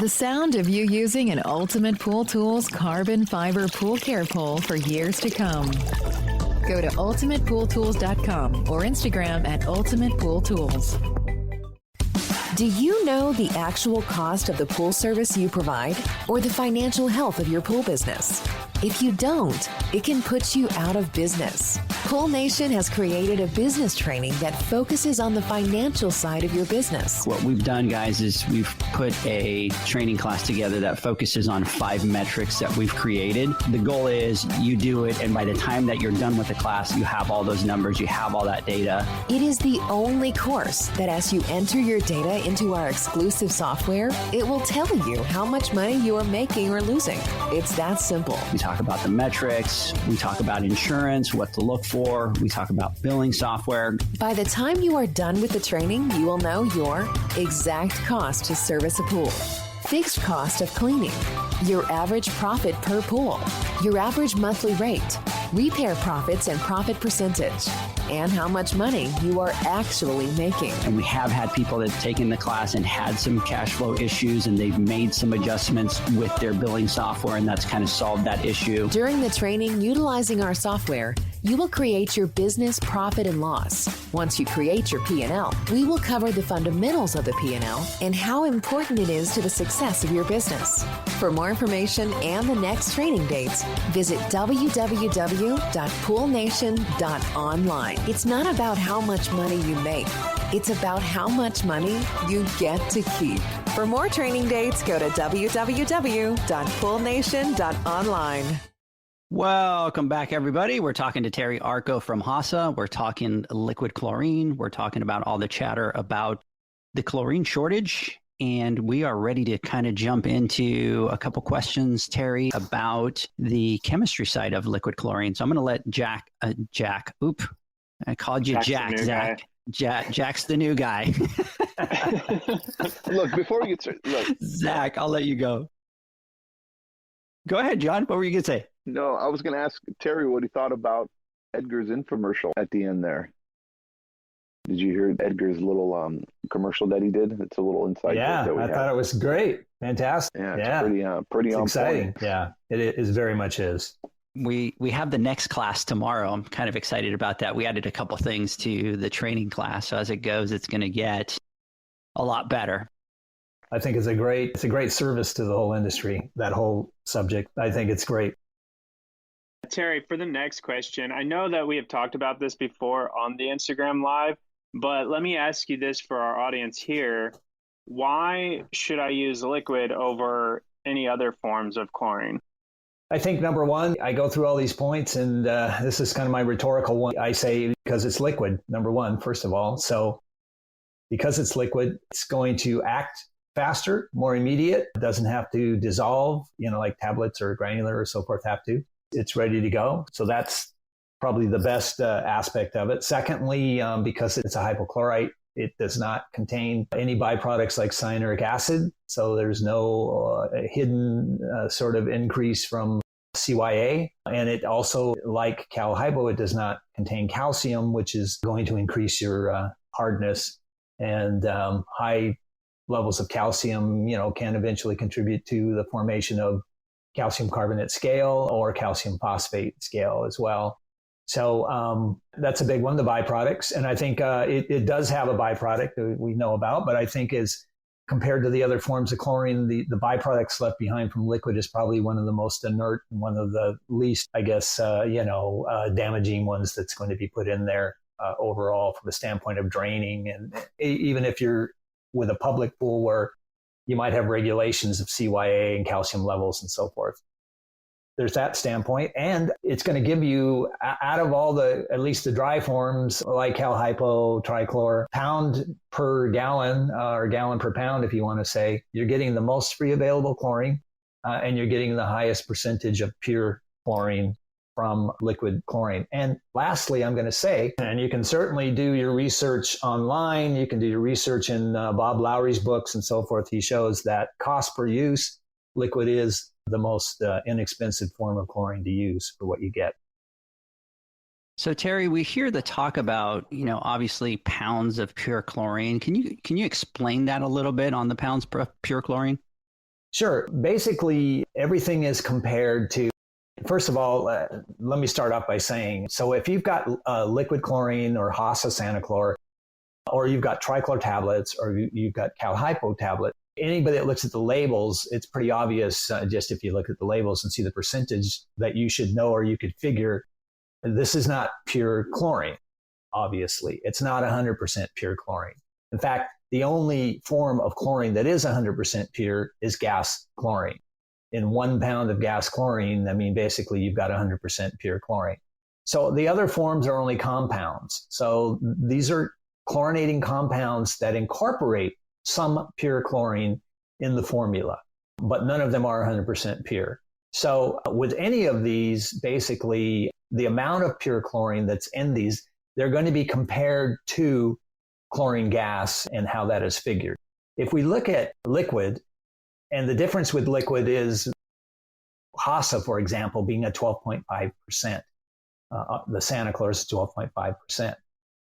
The sound of you using an Ultimate Pool Tools carbon fiber pool care pole for years to come. Go to ultimatepooltools.com or Instagram at ultimatepooltools. Do you know the actual cost of the pool service you provide or the financial health of your pool business? If you don't, it can put you out of business. Pool Nation has created a business training that focuses on the financial side of your business. What we've done, guys, is we've put a training class together that focuses on 5 metrics that we've created. The goal is you do it, and by the time that you're done with the class, you have all those numbers, you have all that data. It is the only course that as you enter your data into our exclusive software, it will tell you how much money you are making or losing. It's that simple. We talk about the metrics, we talk about insurance, what to look for, we talk about billing software. By the time you are done with the training, you will know your exact cost to service a pool, fixed cost of cleaning, your average profit per pool, your average monthly rate, repair profits and profit percentage, and how much money you are actually making. And we have had people that have taken the class and had some cash flow issues, and they've made some adjustments with their billing software, and that's kind of solved that issue. During the training, utilizing our software, you will create your business profit and loss. Once you create your P&L, we will cover the fundamentals of the P&L and how important it is to the success of your business. For more information and the next training dates, visit www.poolnation.online. It's not about how much money you make. It's about how much money you get to keep. For more training dates, go to www.poolnation.online. Welcome back, everybody. We're talking to Terry Arko from Hasa. We're talking liquid chlorine. We're talking about all the chatter about the chlorine shortage. And we are ready to kind of jump into a couple questions, Terry, about the chemistry side of liquid chlorine. So I'm going to let Jack, I called you Jack, Zach. Jack's the new guy. Look, before we get started, Zach, I'll let you go. Go ahead, John. What were you going to say? No, I was going to ask Terry what he thought about Edgar's infomercial at the end there. Did you hear Edgar's little commercial that he did? It's a little insight. Yeah, I thought it was great. Fantastic. Yeah, it's pretty on exciting. point. Yeah, it is very much is. We have the next class tomorrow. I'm kind of excited about that. We added a couple things to the training class. So as it goes, it's going to get a lot better. I think it's a great service to the whole industry, that whole subject. I think it's great. Terry, for the next question, I know that we have talked about this before on the Instagram Live, but let me ask you this for our audience here. Why should I use liquid over any other forms of chlorine? I think number one, I go through all these points, and this is kind of my rhetorical one. I say because it's liquid, number one, first of all. So because it's liquid, it's going to act faster, more immediate. It doesn't have to dissolve, like tablets or granular or so forth have to. It's ready to go. So that's probably the best aspect of it. Secondly, because it's a hypochlorite, It does not contain any byproducts like cyanuric acid. So there's no hidden sort of increase from CYA. And it also, like cal hypo, it does not contain calcium, which is going to increase your hardness. And high levels of calcium, can eventually contribute to the formation of calcium carbonate scale or calcium phosphate scale as well. So that's a big one, the byproducts. And I think it does have a byproduct that we know about, but I think as compared to the other forms of chlorine, the byproducts left behind from liquid is probably one of the most inert and one of the least, I guess, damaging ones that's going to be put in there overall from the standpoint of draining. And even if you're with a public pool where you might have regulations of CYA and calcium levels and so forth. There's that standpoint. And it's going to give you, out of all at least the dry forms, like cal hypo, trichlor, pound per gallon, or gallon per pound, if you want to say, you're getting the most free available chlorine, and you're getting the highest percentage of pure chlorine from liquid chlorine. And lastly, I'm going to say, and you can certainly do your research online, you can do your research in Bob Lowry's books and so forth. He shows that cost per use, liquid is the most inexpensive form of chlorine to use for what you get. So Terry, we hear the talk about, obviously pounds of pure chlorine. Can you explain that a little bit on the pounds per pure chlorine? Sure. Basically, everything is compared to, first of all, let me start off by saying, so if you've got liquid chlorine or Hasa Sanachlor, or you've got trichlor tablets, or you've got cal hypo tablet, anybody that looks at the labels, it's pretty obvious just if you look at the labels and see the percentage that you should know, or you could figure this is not pure chlorine. Obviously, it's not 100% pure chlorine. In fact, the only form of chlorine that is 100% pure is gas chlorine. In 1 pound of gas chlorine, basically you've got 100% pure chlorine. So the other forms are only compounds. So these are chlorinating compounds that incorporate some pure chlorine in the formula, but none of them are 100% pure. So with any of these, basically the amount of pure chlorine that's in these, they're going to be compared to chlorine gas and how that is figured. If we look at liquid, and the difference with liquid is Hasa, for example, being at 12.5%. The Sanachlor is 12.5%.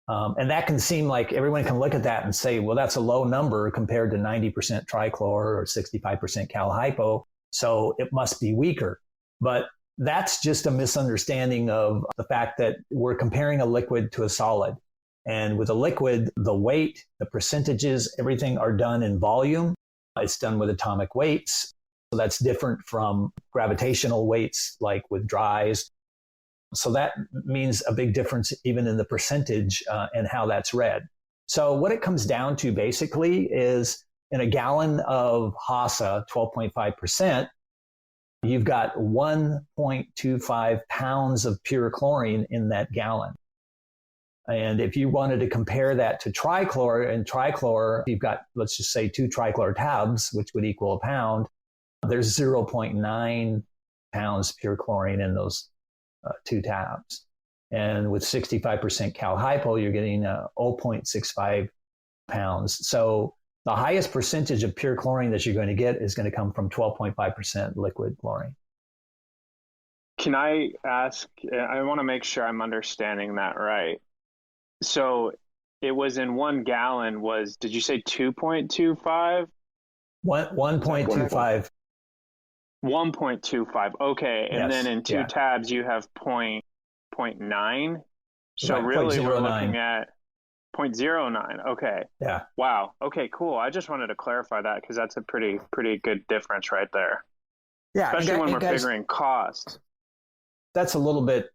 And that can seem like everyone can look at that and say, well, that's a low number compared to 90% trichlor or 65% cal hypo, so it must be weaker. But that's just a misunderstanding of the fact that we're comparing a liquid to a solid. And with a liquid, the weight, the percentages, everything are done in volume. It's done with atomic weights. So that's different from gravitational weights like with dries. So that means a big difference even in the percentage and how that's read. So what it comes down to basically is in a gallon of Hasa, 12.5%, you've got 1.25 pounds of pure chlorine in that gallon. And if you wanted to compare that to trichlor, and trichlor, you've got, let's just say 2 trichlor tabs, which would equal a pound, there's 0.9 pounds pure chlorine in those 2 tabs. And with 65% cal hypo, you're getting 0.65 pounds. So the highest percentage of pure chlorine that you're going to get is going to come from 12.5% liquid chlorine. Can I ask, I want to make sure I'm understanding that right. So it was in 1 gallon was, did you say 2.25? 1.25. 1.25. Okay. And Yes, then in 2 tabs, you have 0.9. So Right, really 0.09. we're looking at 0.09. Okay. Yeah. Wow. Okay, cool. I just wanted to clarify that because that's a pretty good difference right there. Yeah. Especially when we're figuring cost. That's a little bit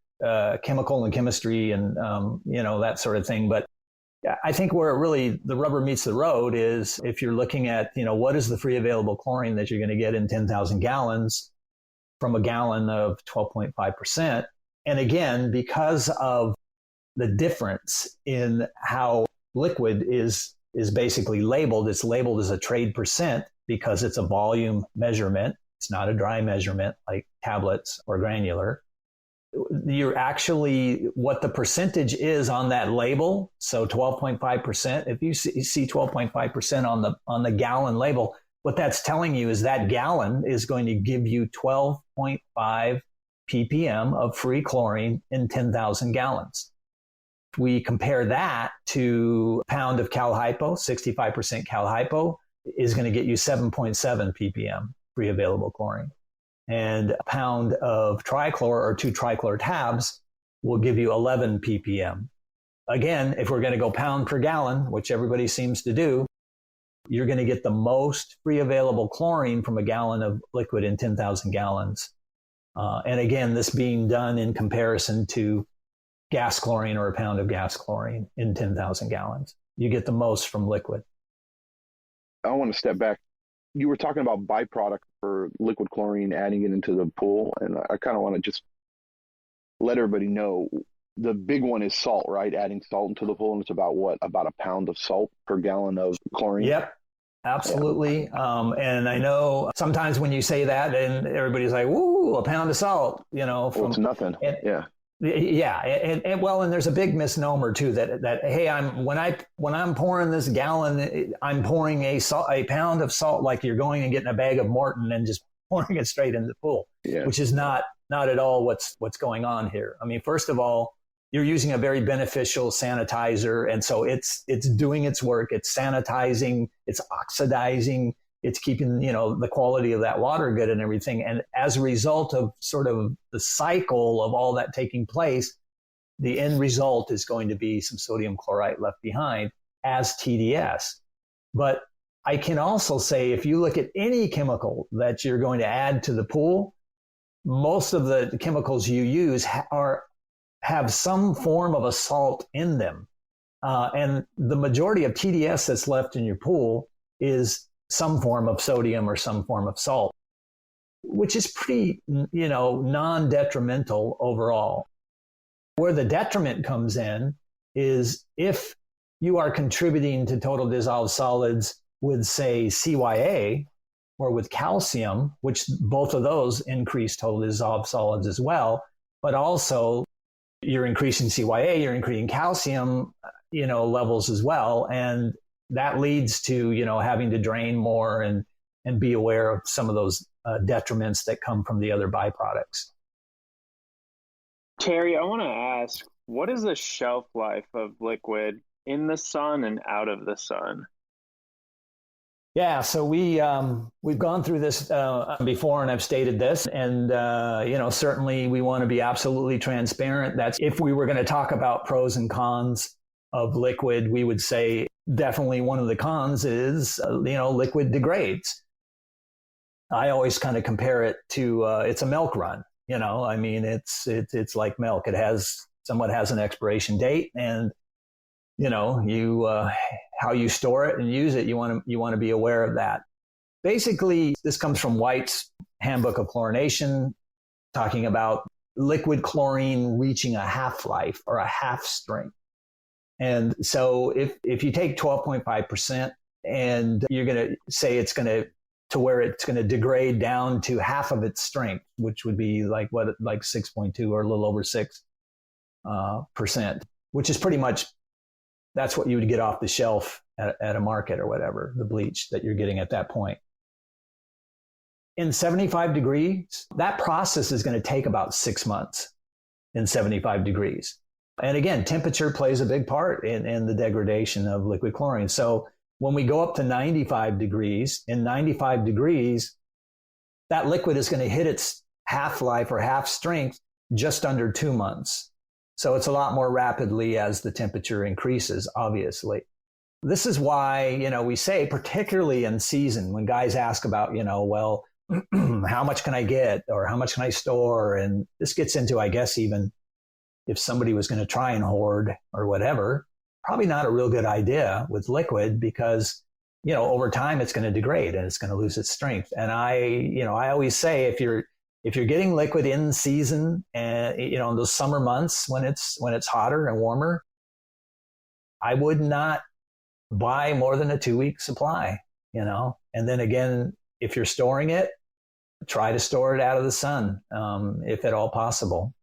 chemical and chemistry and, that sort of thing. But I think where really the rubber meets the road is if you're looking at, what is the free available chlorine that you're going to get in 10,000 gallons from a gallon of 12.5%. And again, because of the difference in how liquid is basically labeled, it's labeled as a trade percent because it's a volume measurement. It's not a dry measurement like tablets or granular. you're actually what the percentage is on that label. So 12.5%. If you see 12.5% on the gallon label, what that's telling you is that gallon is going to give you 12.5 ppm of free chlorine in 10,000 gallons. If we compare that to a pound of cal hypo, 65% cal hypo is going to get you 7.7 ppm free available chlorine. And a pound of trichlor or 2 trichlor tabs will give you 11 ppm. Again, if we're going to go pound per gallon, which everybody seems to do, you're going to get the most free available chlorine from a gallon of liquid in 10,000 gallons. And again, this being done in comparison to gas chlorine or a pound of gas chlorine in 10,000 gallons. You get the most from liquid. I want to step back. You were talking about byproduct for liquid chlorine, adding it into the pool. And I kind of want to just let everybody know the big one is salt, right? Adding salt into the pool. And it's about about a pound of salt per gallon of chlorine? Yep, absolutely. Yeah. And I know sometimes when you say that and everybody's like, "Ooh, a pound of salt," well, it's nothing. Yeah. Yeah, and there's a big misnomer too that hey, when I'm pouring this gallon, I'm pouring a pound of salt like you're going and getting a bag of Morton and just pouring it straight into the pool, which is not at all what's going on here. I mean, first of all, you're using a very beneficial sanitizer, and so it's doing its work. It's sanitizing, it's oxidizing, it's keeping, the quality of that water good and everything. And as a result of sort of the cycle of all that taking place, the end result is going to be some sodium chloride left behind as TDS. But I can also say, if you look at any chemical that you're going to add to the pool, most of the chemicals you use have some form of a salt in them. And the majority of TDS that's left in your pool is some form of sodium or some form of salt, which is pretty, non-detrimental overall. Where the detriment comes in is if you are contributing to total dissolved solids with, say, CYA or with calcium, which both of those increase total dissolved solids as well, but also you're increasing CYA, you're increasing calcium, levels as well. And that leads to, having to drain more and be aware of some of those detriments that come from the other byproducts. Terry, I want to ask, what is the shelf life of liquid in the sun and out of the sun? Yeah, so we've gone through this before, and I've stated this, and certainly we want to be absolutely transparent. That's if we were going to talk about pros and cons of liquid, we would say definitely one of the cons is liquid degrades. I always kind of compare it to it's a milk run. I mean, it's like milk. It somewhat has an expiration date, and how you store it and use it, you want to be aware of that. Basically, this comes from White's Handbook of Chlorination, talking about liquid chlorine reaching a half-life or a half strength. And so if you take 12.5% and you're going to say it's going to where it's going to degrade down to half of its strength, which would be like 6.2 or a little over 6%, which is pretty much, that's what you would get off the shelf at a market or whatever, the bleach that you're getting at that point. In 75 degrees, that process is going to take about 6 months in 75 degrees. And again, temperature plays a big part in the degradation of liquid chlorine. So when we go up to 95 degrees, in 95 degrees, that liquid is going to hit its half-life or half strength just under 2 months. So it's a lot more rapidly as the temperature increases, obviously. This is why, we say, particularly in season, when guys ask about, well, how much can I get or how much can I store? And this gets into, I guess, even if somebody was going to try and hoard or whatever, probably not a real good idea with liquid because, over time it's going to degrade and it's going to lose its strength. And I always say if you're getting liquid in season and, in those summer months when it's hotter and warmer, I would not buy more than a 2-week supply, and then again, if you're storing it, try to store it out of the sun, if at all possible.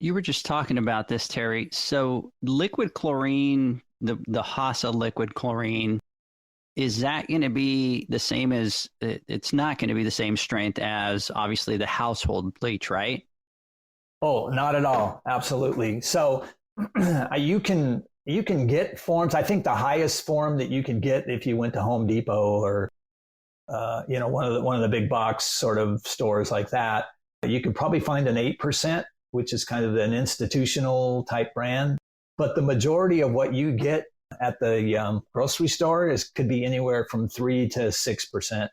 You were just talking about this, Terry. So liquid chlorine, the Hasa liquid chlorine, is that going to be the same as, it's not going to be the same strength as obviously the household bleach, right? Oh, not at all. Absolutely. So you can get forms. I think the highest form that you can get if you went to Home Depot or one of the big box sort of stores like that, you could probably find an 8%, which is kind of an institutional type brand. But the majority of what you get at the grocery store could be anywhere from 3 to 6%.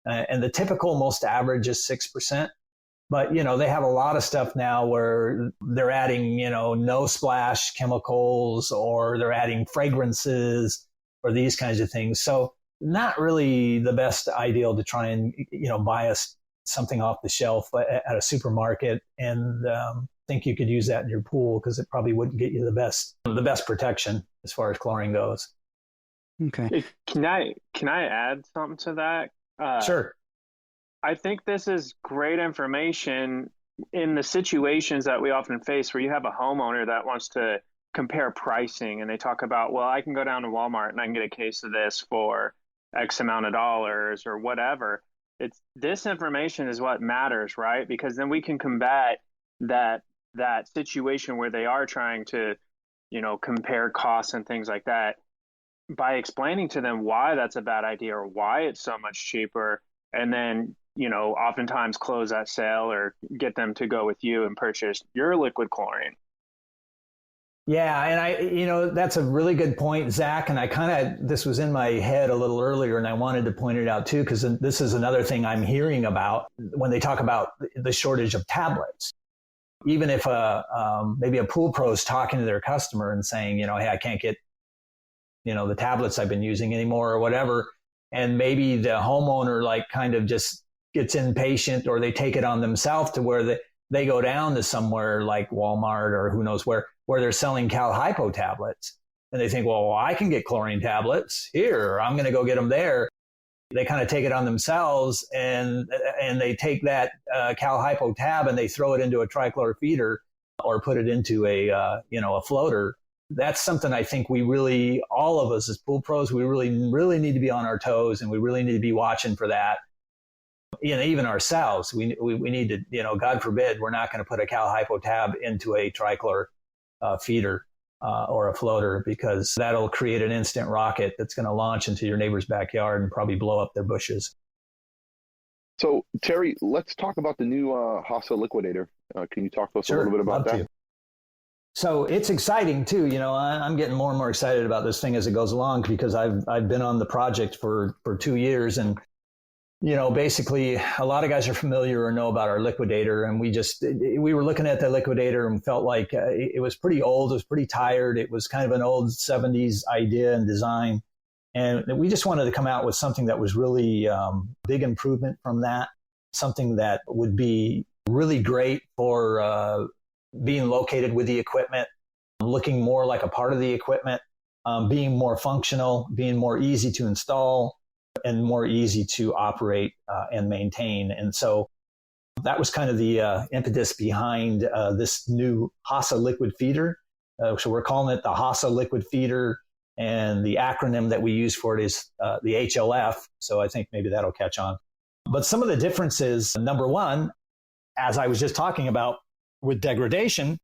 And the typical most average is 6%. But, they have a lot of stuff now where they're adding, no splash chemicals, or they're adding fragrances or these kinds of things. So not really the best ideal to try and, buy something off the shelf at a supermarket and think you could use that in your pool, because it probably wouldn't get you the best protection as far as chlorine goes. Okay. Can I add something to that? Sure. I think this is great information in the situations that we often face where you have a homeowner that wants to compare pricing, and they talk about, well, I can go down to Walmart and I can get a case of this for X amount of dollars or whatever. This information is what matters, right? Because then we can combat that situation where they are trying to, compare costs and things like that by explaining to them why that's a bad idea or why it's so much cheaper, and then, oftentimes close that sale or get them to go with you and purchase your liquid chlorine. Yeah, and that's a really good point, Zach. And this was in my head a little earlier, and I wanted to point it out too, because this is another thing I'm hearing about when they talk about the shortage of tablets. Even if maybe a pool pro is talking to their customer and saying, hey, I can't get, the tablets I've been using anymore or whatever. And maybe the homeowner kind of just gets impatient, or they take it on themselves to where they go down to somewhere like Walmart or who knows where they're selling Cal Hypo tablets. And they think, well, I can get chlorine tablets here. I'm going to go get them there. They kind of take it on themselves, and they take that Cal Hypo tab and they throw it into a trichlor feeder or put it into a floater. That's something I think we really, all of us as pool pros, we really, really need to be on our toes, and we really need to be watching for that. Even ourselves, we need to, God forbid, we're not going to put a Cal Hypo tab into a trichlor feeder or a floater, because that'll create an instant rocket that's going to launch into your neighbor's backyard and probably blow up their bushes. So, Terry, let's talk about the new Hasa Liquidator. Can you talk to us a little bit about that? So it's exciting too. I'm getting more and more excited about this thing as it goes along, because I've been on the project for 2 years, and basically a lot of guys are familiar or know about our liquidator, and we were looking at the liquidator and felt like it was pretty old, it was pretty tired, it was kind of an old 70s idea and design, and we just wanted to come out with something that was really big improvement from that, something that would be really great for being located with the equipment, looking more like a part of the equipment, being more functional, being more easy to install, and more easy to operate and maintain. And so that was kind of the impetus behind this new Hasa Liquid Feeder. So we're calling it the Hasa Liquid Feeder, and the acronym that we use for it is the HLF. So I think maybe that'll catch on. But some of the differences, number one, as I was just talking about with degradation,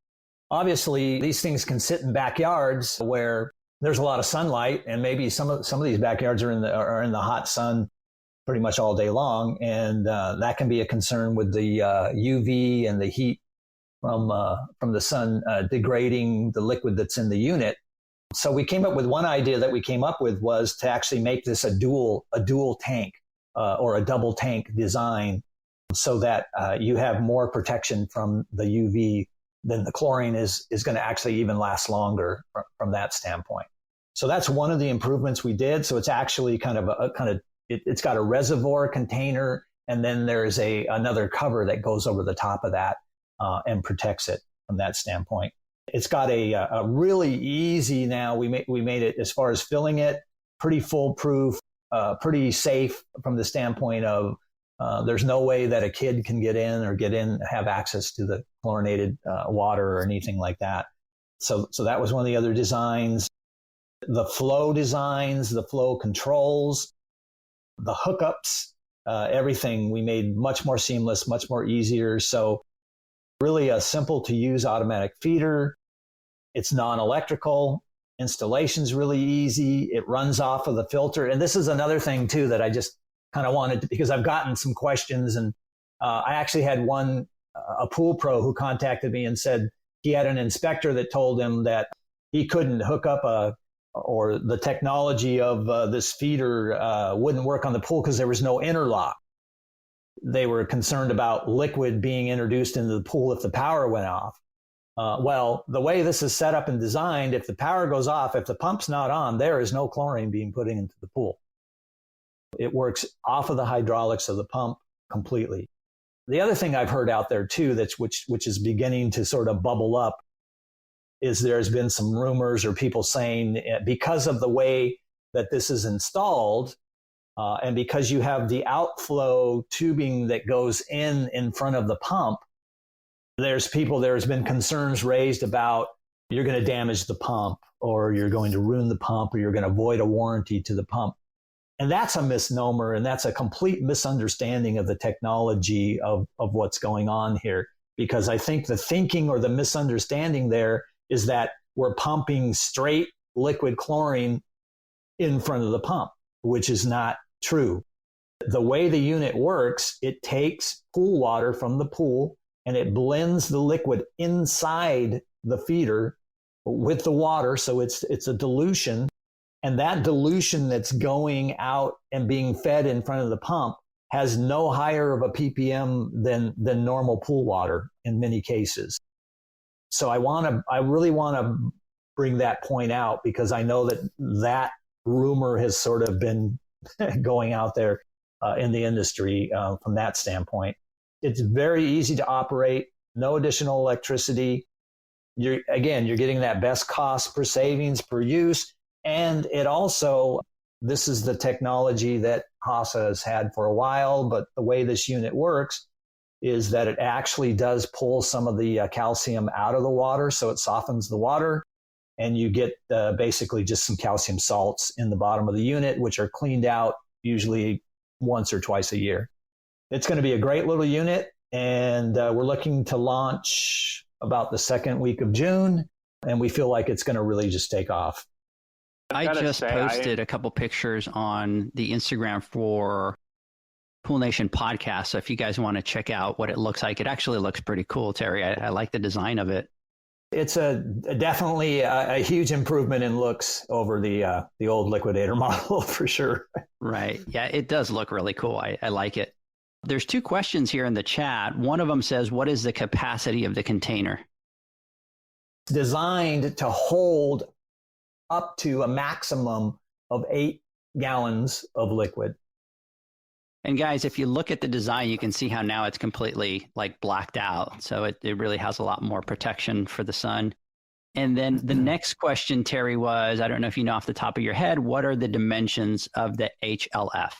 obviously these things can sit in backyards where there's a lot of sunlight, and maybe some of these backyards are in the hot sun pretty much all day long, and that can be a concern with the UV and the heat from the sun degrading the liquid that's in the unit. So we came up with one idea that we came up with was to actually make this a dual tank or a double tank design, so that you have more protection from the UV than the chlorine is going to actually even last longer from that standpoint. So that's one of the improvements we did. So it's actually it's got a reservoir container, and then there's another cover that goes over the top of that and protects it from that standpoint. It's got a really easy, now we made it as far as filling it, pretty foolproof, pretty safe from the standpoint of There's no way that a kid can get in, have access to the chlorinated water or anything like that. So that was one of the other designs. The flow designs, the flow controls, the hookups, everything we made much more seamless, much more easier. So really a simple to use automatic feeder. It's non-electrical. Installation's really easy. It runs off of the filter. And this is another thing too that I just kind of wanted to, because I've gotten some questions, and I actually had a pool pro who contacted me and said he had an inspector that told him that he couldn't hook up or the technology of this feeder wouldn't work on the pool because there was no interlock. They were concerned about liquid being introduced into the pool if the power went off. Well, the way this is set up and designed, if the power goes off, if the pump's not on, there is no chlorine being put into the pool. It works off of the hydraulics of the pump completely. The other thing I've heard out there too, which is beginning to sort of bubble up, is there's been some rumors or people saying because of the way that this is installed, and because you have the outflow tubing that goes in front of the pump, there's been concerns raised about you're going to damage the pump, or you're going to ruin the pump, or you're going to void a warranty to the pump. And that's a misnomer, and that's a complete misunderstanding of the technology of what's going on here. Because I think the thinking or the misunderstanding there is that we're pumping straight liquid chlorine in front of the pump, which is not true. The way the unit works, it takes pool water from the pool and it blends the liquid inside the feeder with the water. So it's a dilution. And that dilution that's going out and being fed in front of the pump has no higher of a ppm than normal pool water in many cases. So I really want to bring that point out, because I know that rumor has sort of been going out there in the industry from that standpoint. It's very easy to operate, no additional electricity. You're getting that best cost per savings per use. And it also, this is the technology that Hasa has had for a while, but the way this unit works is that it actually does pull some of the calcium out of the water, so it softens the water, and you get basically just some calcium salts in the bottom of the unit, which are cleaned out usually once or twice a year. It's going to be a great little unit, and we're looking to launch about the second week of June, and we feel like it's going to really just take off. I just posted a couple pictures on the Instagram for Pool Nation podcast. So if you guys want to check out what it looks like, it actually looks pretty cool, Terry. I like the design of it. It's definitely a huge improvement in looks over the old Liquidator model for sure. Right. Yeah, it does look really cool. I like it. There's two questions here in the chat. One of them says, what is the capacity of the container? It's designed to hold up to a maximum of 8 gallons of liquid. And guys, if you look at the design, you can see how now it's completely like blacked out. So it really has a lot more protection for the sun. And then the next question, Terry, was, I don't know if you know off the top of your head, what are the dimensions of the HLF?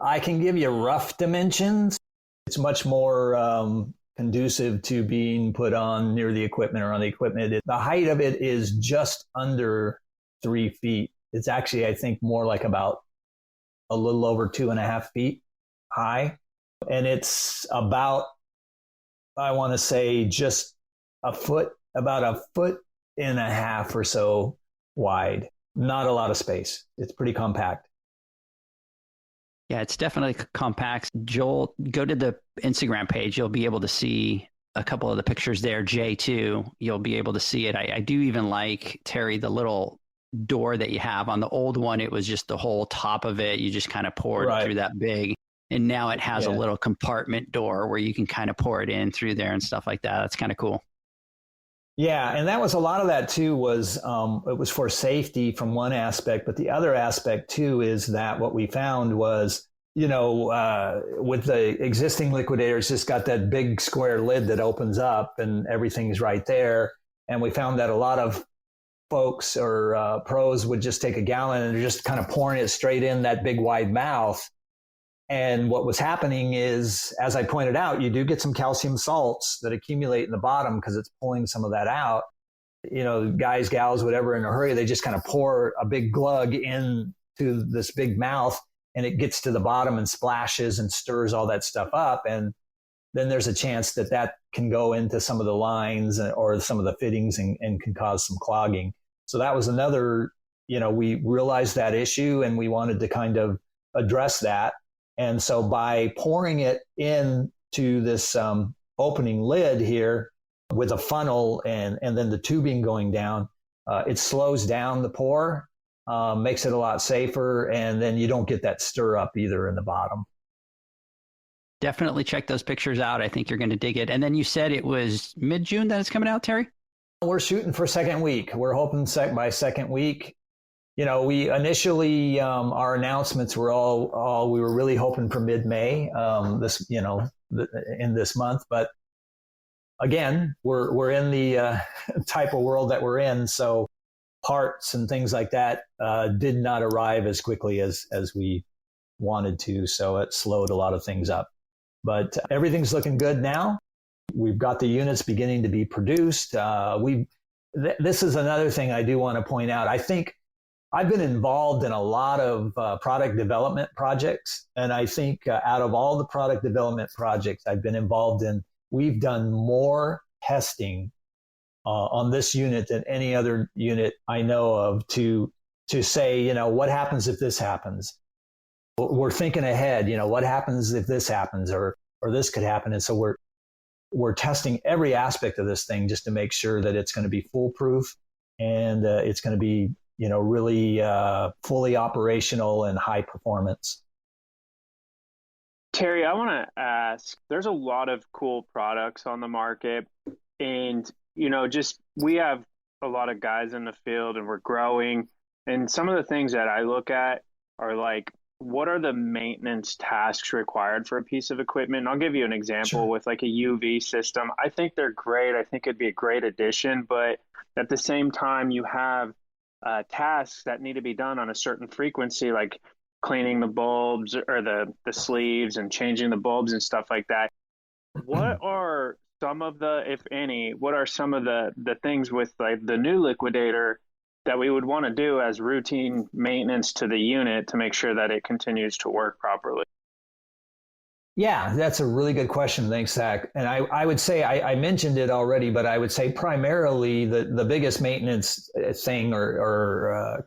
I can give you rough dimensions. It's much more conducive to being put on near the equipment or on the equipment. The height of it is just under 3 feet. It's actually, I think, more like about a little over 2.5 feet high. And it's about, I want to say, just about a foot and a half or so wide. Not a lot of space. It's pretty compact. Yeah, it's definitely compact. Joel, go to the Instagram page. You'll be able to see a couple of the pictures there. Jay, too, you'll be able to see it. I do even like, Terry, the little door that you have. On the old one, it was just the whole top of it. You just kind of poured through that big. And now it has a little compartment door where you can kind of pour it in through there and stuff like that. That's kind of cool. Yeah, and that was a lot of that too was it was for safety from one aspect, but the other aspect too is that what we found was, with the existing Liquidators, just got that big square lid that opens up and everything's right there. And we found that a lot of folks or pros would just take a gallon and they're just kind of pouring it straight in that big wide mouth. And what was happening is, as I pointed out, you do get some calcium salts that accumulate in the bottom because it's pulling some of that out. Guys, gals, whatever, in a hurry, they just kind of pour a big glug into this big mouth, and it gets to the bottom and splashes and stirs all that stuff up. And then there's a chance that can go into some of the lines or some of the fittings and can cause some clogging. So that was another, we realized that issue and we wanted to kind of address that. And so by pouring it into this opening lid here with a funnel and then the tubing going down, it slows down the pour, makes it a lot safer, and then you don't get that stir up either in the bottom. Definitely check those pictures out. I think you're going to dig it. And then you said it was mid-June that it's coming out, Terry? We're shooting for second week. We're hoping by second week. We initially, our announcements were we were really hoping for mid-May, in this month. But again, we're in the type of world that we're in. So parts and things like that did not arrive as quickly as we wanted to. So it slowed a lot of things up. But everything's looking good now. We've got the units beginning to be produced. This is another thing I do want to point out. I think I've been involved in a lot of product development projects. And I think out of all the product development projects I've been involved in, we've done more testing on this unit than any other unit I know of to say, what happens if this happens? We're thinking ahead, what happens if this happens or this could happen. And so we're testing every aspect of this thing just to make sure that it's going to be foolproof and it's going to be, really fully operational and high performance. Terry, I want to ask, there's a lot of cool products on the market, and, we have a lot of guys in the field and we're growing. And some of the things that I look at are like, what are the maintenance tasks required for a piece of equipment? And I'll give you an example with like a UV system. I think they're great. I think it'd be a great addition, but at the same time, you have tasks that need to be done on a certain frequency, like cleaning the bulbs or the sleeves and changing the bulbs and stuff like that. What are some of the things with like the new liquidator that we would want to do as routine maintenance to the unit to make sure that it continues to work properly? Yeah, that's a really good question. Thanks, Zach. And I would say, I mentioned it already, but I would say primarily the biggest maintenance thing or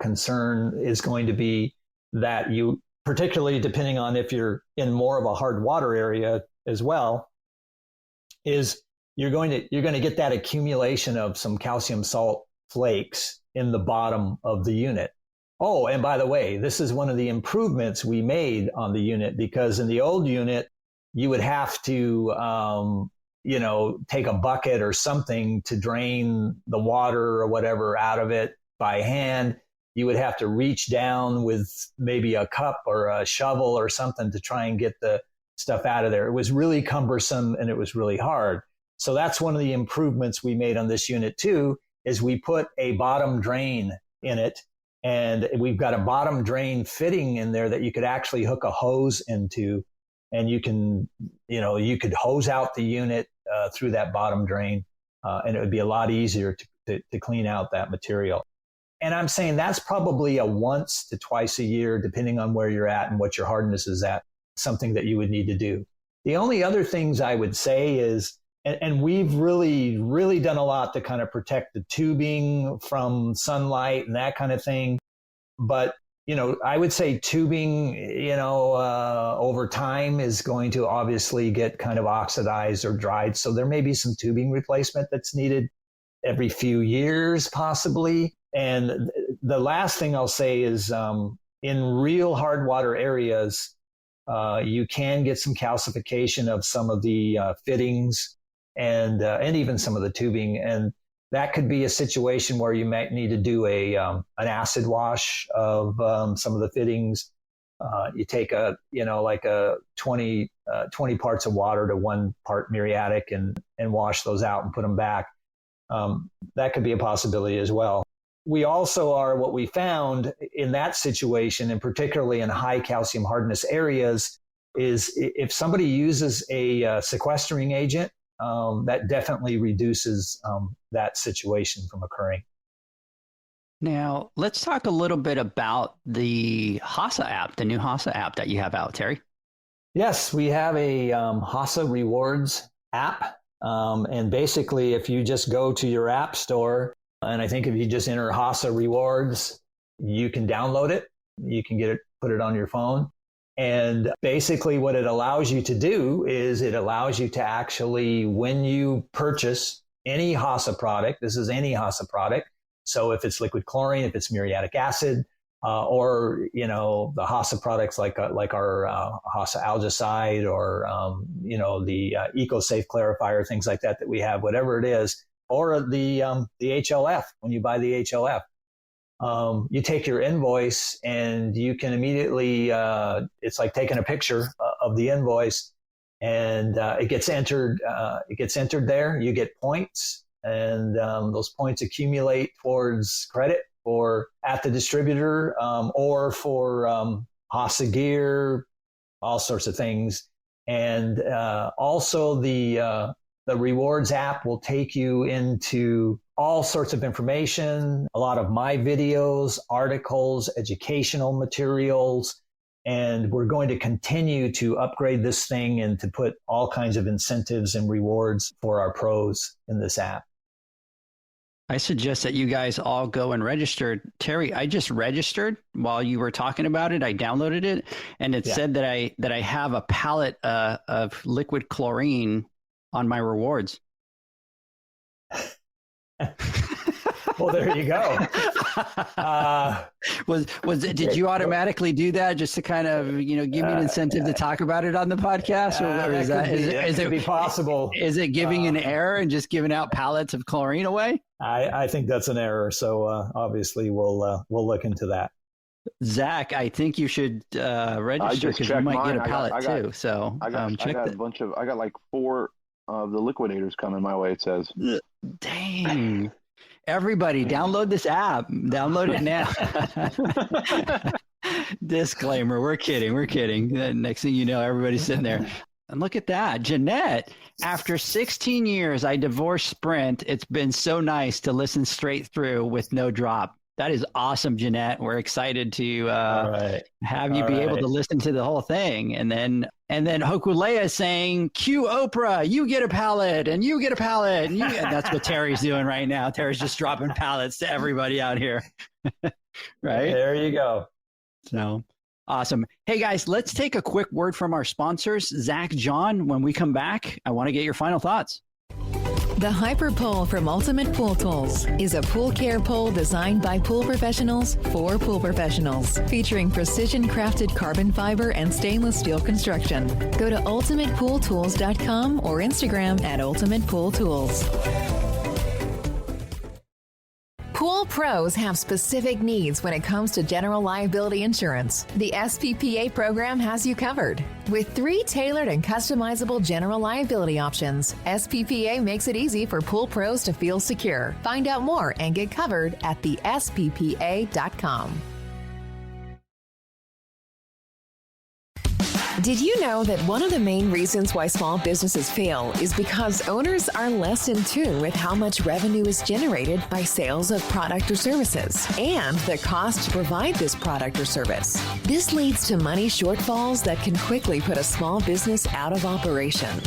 concern is going to be that you, particularly depending on if you're in more of a hard water area as well, is you're going to get that accumulation of some calcium salt flakes in the bottom of the unit. Oh, and by the way, this is one of the improvements we made on the unit, because in the old unit, you would have to, take a bucket or something to drain the water or whatever out of it by hand. You would have to reach down with maybe a cup or a shovel or something to try and get the stuff out of there. It was really cumbersome and it was really hard. So that's one of the improvements we made on this unit too, is we put a bottom drain in it. And we've got a bottom drain fitting in there that you could actually hook a hose into, and you could hose out the unit through that bottom drain, and it would be a lot easier to clean out that material. And I'm saying that's probably a once to twice a year, depending on where you're at and what your hardness is at, something that you would need to do. The only other things I would say is, and we've really, really done a lot to kind of protect the tubing from sunlight and that kind of thing. But, I would say tubing, over time is going to obviously get kind of oxidized or dried. So there may be some tubing replacement that's needed every few years, possibly. And the last thing I'll say is in real hard water areas, you can get some calcification of some of the fittings and even some of the tubing, and that could be a situation where you might need to do an acid wash of some of the fittings. You take a 20 parts of water to 1 part muriatic and wash those out and put them back. That could be a possibility as well. we also are, what we found in that situation, and particularly in high calcium hardness areas, is if somebody uses a sequestering agent, that definitely reduces that situation from occurring. Now, let's talk a little bit about the Hasa app, the new Hasa app that you have out, Terry. Yes, we have a Hasa Rewards app. And basically, if you just go to your app store, and I think if you just enter Hasa Rewards, you can download it. You can get it, put it on your phone. And basically what it allows you to do is it allows you to actually, when you purchase any Hasa product, this is any Hasa product. So if it's liquid chlorine, if it's muriatic acid, or, you know, the Hasa products like our Hasa algicide, or, you know, the EcoSafe clarifier, things like that we have, whatever it is, or the HLF, when you buy the HLF. You take your invoice and you can immediately, it's like taking a picture of the invoice, and it gets entered there. You get points, and those points accumulate towards credit for at the distributor, or for Hasa gear, all sorts of things. And also the rewards app will take you into all sorts of information, a lot of my videos, articles, educational materials, and we're going to continue to upgrade this thing and to put all kinds of incentives and rewards for our pros in this app. I suggest that you guys all go and register. Terry, I just registered while you were talking about it. I downloaded it, and it said that I have a pallet of liquid chlorine on my rewards. Well, there you go. Did you automatically do that just to kind of, you know, give me an incentive to talk about it on the podcast, or is it be possible? Is it giving an error and just giving out pallets of chlorine away? I think that's an error. So obviously we'll look into that. Zach, I think you should register because you might get a pallet too. So I got like 4 of the liquidators coming my way, it says. Dang. Everybody, download this app. Download it now. Disclaimer, we're kidding. Next thing you know, everybody's sitting there. And look at that. Jeanette, after 16 years, I divorced Sprint. It's been so nice to listen straight through with no drop. That is awesome, Jeanette. We're excited to have you be able to listen to the whole thing. And then Hokulea is saying, cue Oprah, you get a pallet and you get a pallet. And that's what Terry's doing right now. Terry's just dropping pallets to everybody out here. Right? There you go. So awesome. Hey, guys, let's take a quick word from our sponsors. Zach, John, when we come back, I want to get your final thoughts. The Hyper Pole from Ultimate Pool Tools is a pool care pole designed by pool professionals for pool professionals, featuring precision-crafted carbon fiber and stainless steel construction. Go to ultimatepooltools.com or Instagram at Ultimate Pool Tools. Pool pros have specific needs when it comes to general liability insurance. The SPPA program has you covered. With 3 tailored and customizable general liability options, SPPA makes it easy for pool pros to feel secure. Find out more and get covered at thesppa.com. Did you know that one of the main reasons why small businesses fail is because owners are less in tune with how much revenue is generated by sales of product or services and the cost to provide this product or service? This leads to money shortfalls that can quickly put a small business out of operation.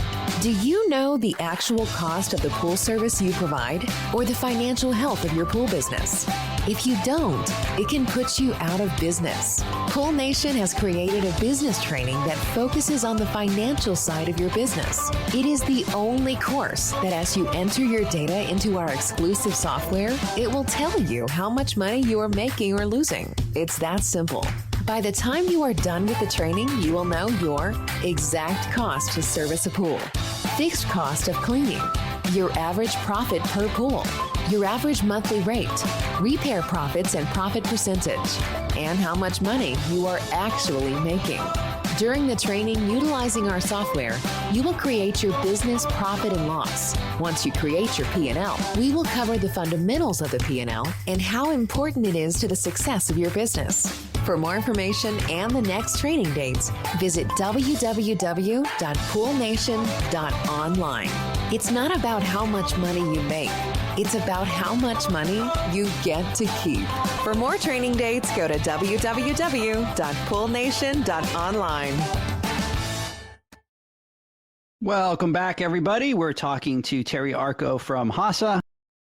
Do you know the actual cost of the pool service you provide or the financial health of your pool business? If you don't, it can put you out of business. Pool Nation has created a business training that focuses on the financial side of your business. It is the only course that as you enter your data into our exclusive software, it will tell you how much money you are making or losing. It's that simple. By the time you are done with the training, you will know your exact cost to service a pool, fixed cost of cleaning, your average profit per pool, your average monthly rate, repair profits and profit percentage, and how much money you are actually making. During the training utilizing our software, you will create your business profit and loss. Once you create your P&L, we will cover the fundamentals of the P&L and how important it is to the success of your business. For more information and the next training dates, visit www.poolnation.online. It's not about how much money you make. It's about how much money you get to keep. For more training dates, go to www.poolnation.online. Welcome back, everybody. We're talking to Terry Arko from Hasa.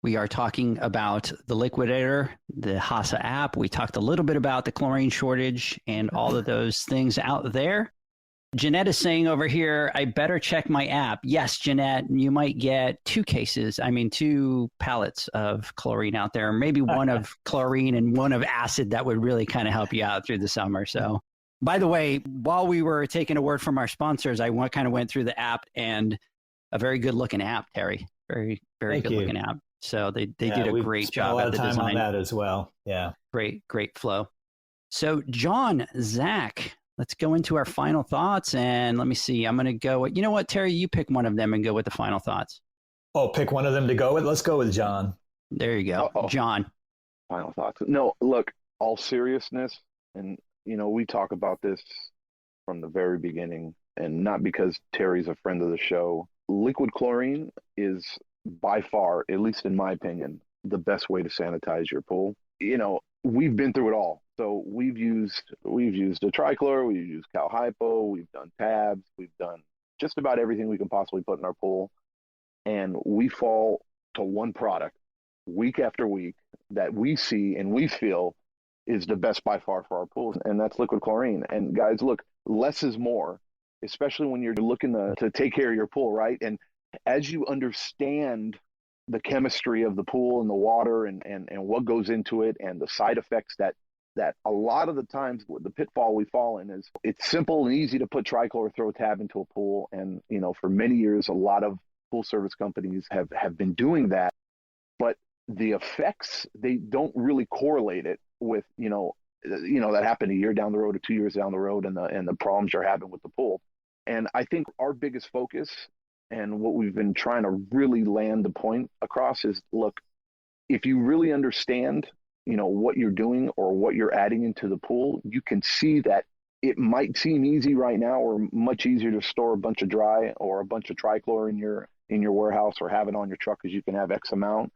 We are talking about the Liquidator, the Hasa app. We talked a little bit about the chlorine shortage and all of those things out there. Jeanette is saying over here, I better check my app. Yes, Jeanette, you might get two pallets of chlorine out there, maybe one of chlorine and one of acid that would really kind of help you out through the summer. So, by the way, while we were taking a word from our sponsors, I kind of went through the app, and a very good looking app, Terry. Very, very good looking app. So they did a great job at the design. A lot of time on that as well. Yeah. Great flow. So John, Zach, let's go into our final thoughts. And let me see. I'm going to go with, you know what, Terry, you pick one of them and go with the final thoughts. Oh, pick one of them to go with? Let's go with John. There you go. Uh-oh. John. Final thoughts. No, look, all seriousness. And, we talk about this from the very beginning, and not because Terry's a friend of the show. Liquid chlorine is by far, at least in my opinion, the best way to sanitize your pool. We've been through it all. So we've used a trichlor, we've used cal hypo, we've done tabs, we've done just about everything we can possibly put in our pool. And we fall to one product week after week that we see and we feel is the best by far for our pools, and that's liquid chlorine. And guys, look, less is more, especially when you're looking to take care of your pool, right? And as you understand the chemistry of the pool and the water and what goes into it and the side effects that a lot of the times the pitfall we fall in is it's simple and easy to put trichlor or throw a tab into a pool. And, for many years, a lot of pool service companies have been doing that, but the effects, they don't really correlate it with, that happened a year down the road or 2 years down the road and the problems you're having with the pool. And I think our biggest focus and what we've been trying to really land the point across is, look, if you really understand, what you're doing or what you're adding into the pool, you can see that it might seem easy right now or much easier to store a bunch of dry or a bunch of trichlor in your warehouse or have it on your truck because you can have X amount.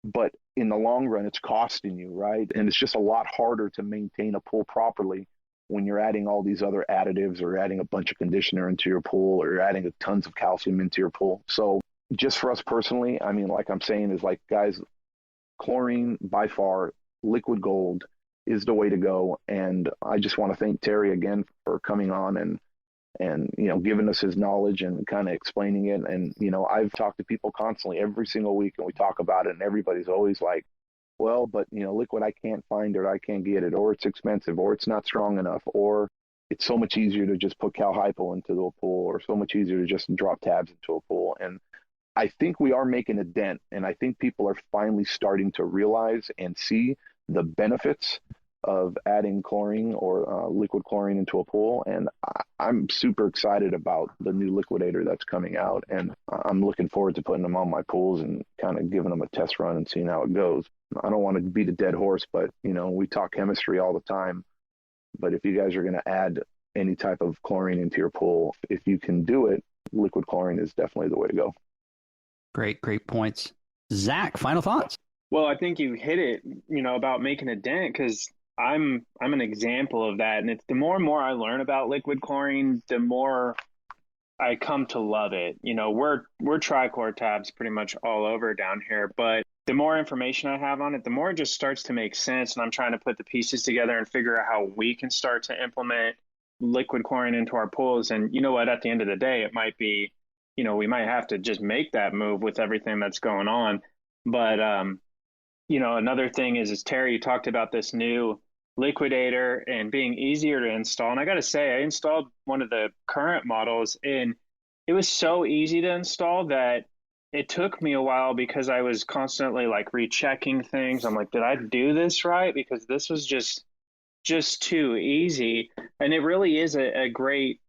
But in the long run, it's costing you, right? And it's just a lot harder to maintain a pool properly when you're adding all these other additives or adding a bunch of conditioner into your pool or you're adding tons of calcium into your pool. So just for us personally, I mean, like I'm saying is like, guys, chlorine by far, liquid gold is the way to go. And I just want to thank Terry again for coming on and giving us his knowledge and kind of explaining it. And, I've talked to people constantly every single week and we talk about it and everybody's always like, well, but, liquid, I can't find it, or I can't get it, or it's expensive, or it's not strong enough, or it's so much easier to just put cal hypo into a pool, or so much easier to just drop tabs into a pool. And I think we are making a dent, and I think people are finally starting to realize and see the benefits of adding chlorine or liquid chlorine into a pool. And I'm super excited about the new Liquidator that's coming out, and I'm looking forward to putting them on my pools and kind of giving them a test run and seeing how it goes. I don't want to beat a dead horse, but we talk chemistry all the time. But if you guys are going to add any type of chlorine into your pool, if you can do it, liquid chlorine is definitely the way to go. Great points. Zach, final thoughts? Well, I think you hit it, about making a dent, because I'm an example of that. And it's the more and more I learn about liquid chlorine, the more I come to love it. We're trichlor tabs pretty much all over down here, but the more information I have on it, the more it just starts to make sense. And I'm trying to put the pieces together and figure out how we can start to implement liquid chlorine into our pools. And you know what, at the end of the day, it might be, we might have to just make that move with everything that's going on. But, another thing is Terry, you talked about this new Liquidator and being easier to install. And I got to say, I installed one of the current models and it was so easy to install that it took me a while because I was constantly like rechecking things. I'm like, did I do this right? Because this was just just too easy. And it really is a great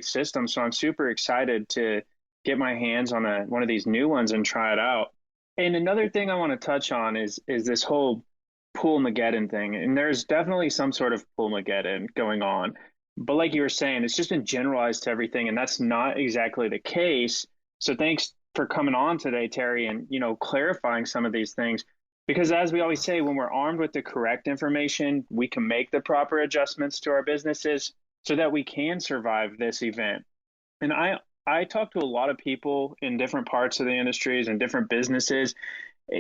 system. So I'm super excited to get my hands on one of these new ones and try it out. And another thing I want to touch on is this whole Pool-mageddon thing. And there's definitely some sort of Pool-mageddon going on. But like you were saying, it's just been generalized to everything, and that's not exactly the case. So thanks for coming on today, Terry, and clarifying some of these things. Because as we always say, when we're armed with the correct information, we can make the proper adjustments to our businesses so that we can survive this event. And I talk to a lot of people in different parts of the industries and different businesses,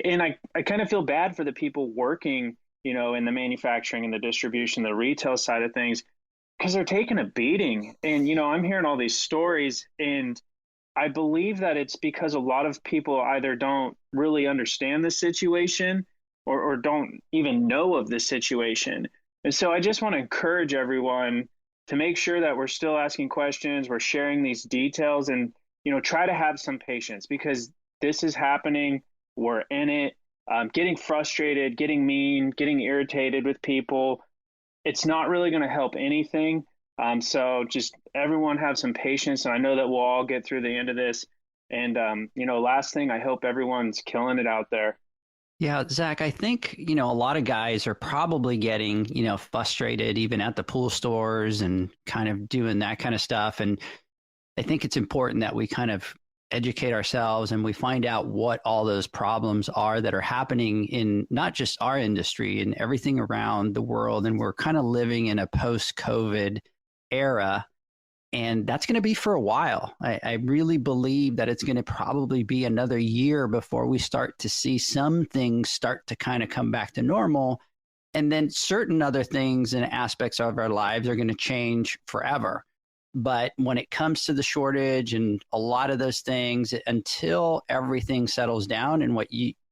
and I kind of feel bad for the people working, in the manufacturing and the distribution, the retail side of things, because they're taking a beating. And, I'm hearing all these stories, and I believe that it's because a lot of people either don't really understand the situation or don't even know of the situation. And so I just want to encourage everyone to make sure that we're still asking questions, we're sharing these details, and, try to have some patience, because this is happening. We're in it, getting frustrated, getting mean, getting irritated with people. It's not really going to help anything. So just everyone have some patience, and I know that we'll all get through the end of this. And, last thing, I hope everyone's killing it out there. Yeah, Zach, I think, a lot of guys are probably getting, frustrated even at the pool stores and kind of doing that kind of stuff. And I think it's important that we kind of educate ourselves and we find out what all those problems are that are happening in not just our industry and everything around the world. And we're kind of living in a post-COVID era. And that's going to be for a while. I really believe that it's going to probably be another year before we start to see some things start to kind of come back to normal. And then certain other things and aspects of our lives are going to change forever. But when it comes to the shortage and a lot of those things, until everything settles down, and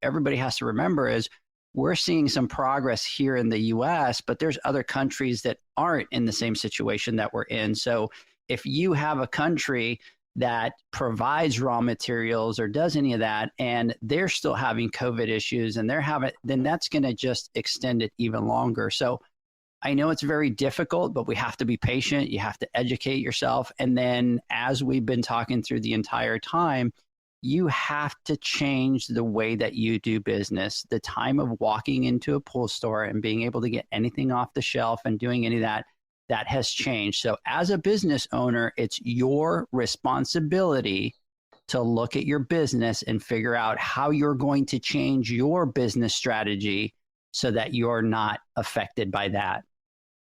everybody has to remember is we're seeing some progress here in the US, but there's other countries that aren't in the same situation that we're in. So if you have a country that provides raw materials or does any of that, and they're still having COVID issues and then that's going to just extend it even longer. So I know it's very difficult, but we have to be patient. You have to educate yourself. And then as we've been talking through the entire time, you have to change the way that you do business. The time of walking into a pool store and being able to get anything off the shelf and doing any of that has changed. So as a business owner, it's your responsibility to look at your business and figure out how you're going to change your business strategy so that you're not affected by that.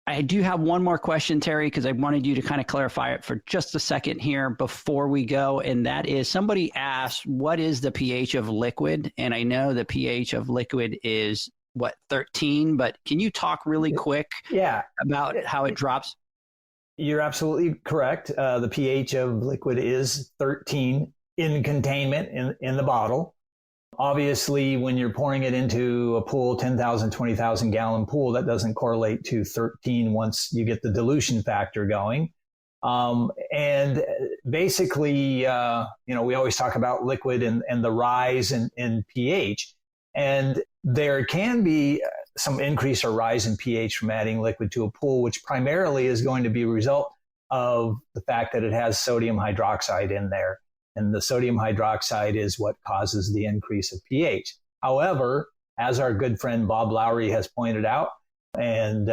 I do have one more question, Terry, because I wanted you to kind of clarify it for just a second here before we go. And that is, somebody asked, what is the pH of liquid? And I know the pH of liquid is 13, but can you talk really quick about how it drops? You're absolutely correct. The pH of liquid is 13 in containment in the bottle. Obviously, when you're pouring it into a pool, 10,000, 20,000 gallon pool, that doesn't correlate to 13 once you get the dilution factor going. And basically, we always talk about liquid and the rise in pH. And there can be some increase or rise in pH from adding liquid to a pool, which primarily is going to be a result of the fact that it has sodium hydroxide in there. And the sodium hydroxide is what causes the increase of pH. However, as our good friend Bob Lowry has pointed out, and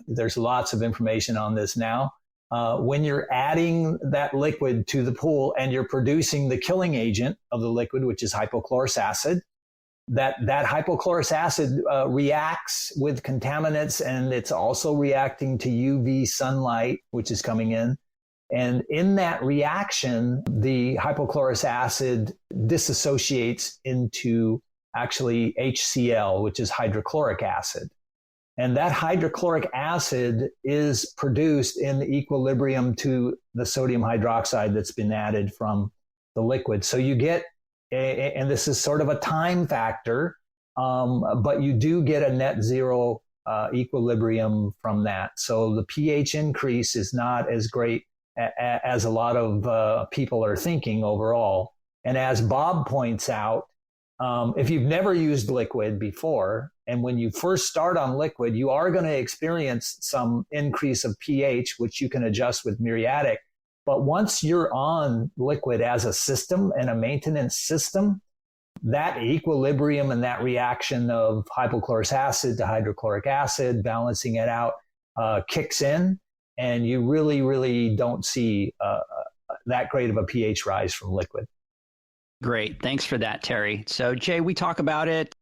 there's lots of information on this now, when you're adding that liquid to the pool and you're producing the killing agent of the liquid, which is hypochlorous acid, that hypochlorous acid reacts with contaminants, and it's also reacting to UV sunlight, which is coming in. And in that reaction, the hypochlorous acid dissociates into actually HCl, which is hydrochloric acid. And that hydrochloric acid is produced in equilibrium to the sodium hydroxide that's been added from the liquid. So you get, and this is sort of a time factor, but you do get a net zero equilibrium from that. So the pH increase is not as great as a lot of people are thinking overall. And as Bob points out, if you've never used liquid before And when you first start on liquid, you are going to experience some increase of pH, which you can adjust with muriatic. But once you're on liquid as a system and a maintenance system, that equilibrium and that reaction of hypochlorous acid to hydrochloric acid, balancing it out, kicks in. And you really, really don't see that great of a pH rise from liquid. Great. Thanks for that, Terry. So, Jay, we talk about it,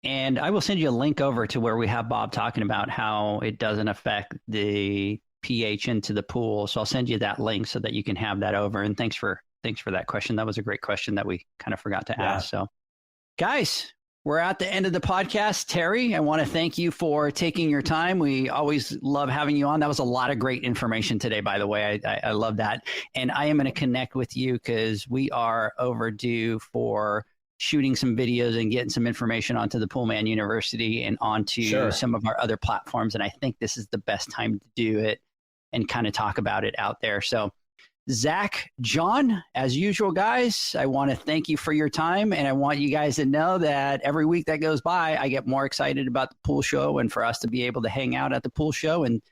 and I will send you a link over to where we have Bob talking about how it doesn't affect the pH into the pool. So I'll send you that link so that you can have that over. And thanks for that question. That was a great question that we kind of forgot to ask. So, guys, we're at the end of the podcast. Terry, I want to thank you for taking your time. We always love having you on. That was a lot of great information today, by the way. I love that. And I am going to connect with you because we are overdue for shooting some videos and getting some information onto the Poolman University and onto some of our other platforms. And I think this is the best time to do it and kind of talk about it out there. So, Zach, John, as usual, guys, I want to thank you for your time. And I want you guys to know that every week that goes by, I get more excited about the pool show and for us to be able to hang out at the pool show. And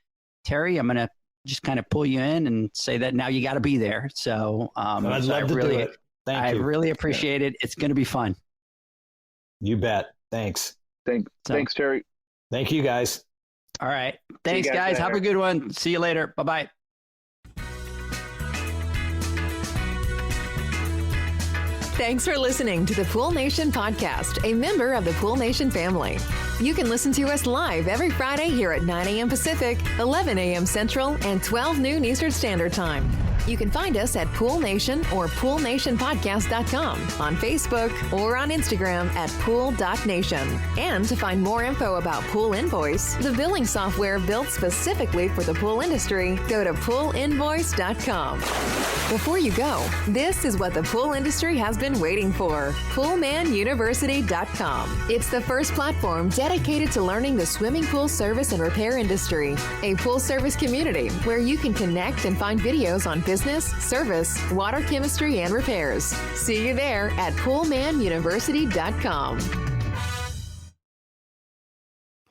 Terry, I'm going to just kind of pull you in and say that now you got to be there. So I'd love to do it. Thank you. I really appreciate it. It's going to be fun. You bet. Thanks. Thanks, Terry. Thank you, guys. All right. Thanks, guys. Have a good one. See you later. Bye-bye. Thanks for listening to the Pool Nation podcast, a member of the Pool Nation family. You can listen to us live every Friday here at 9 a.m. Pacific, 11 a.m. Central, and 12 noon Eastern Standard Time. You can find us at Pool Nation or poolnationpodcast.com, on Facebook, or on Instagram at pool.nation. And to find more info about Pool Invoice, the billing software built specifically for the pool industry, go to poolinvoice.com. Before you go, this is what the pool industry has been waiting for. PoolmanUniversity.com. It's the first platform dedicated to learning the swimming pool service and repair industry. A pool service community where you can connect and find videos on business, service, water chemistry, and repairs. See you there at PoolmanUniversity.com.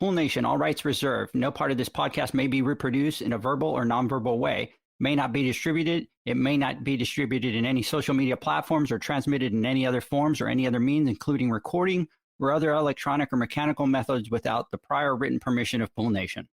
Pool Nation, all rights reserved. No part of this podcast may be reproduced in a verbal or nonverbal way. May not be distributed. It may not be distributed in any social media platforms or transmitted in any other forms or any other means, including recording or other electronic or mechanical methods without the prior written permission of Pool Nation.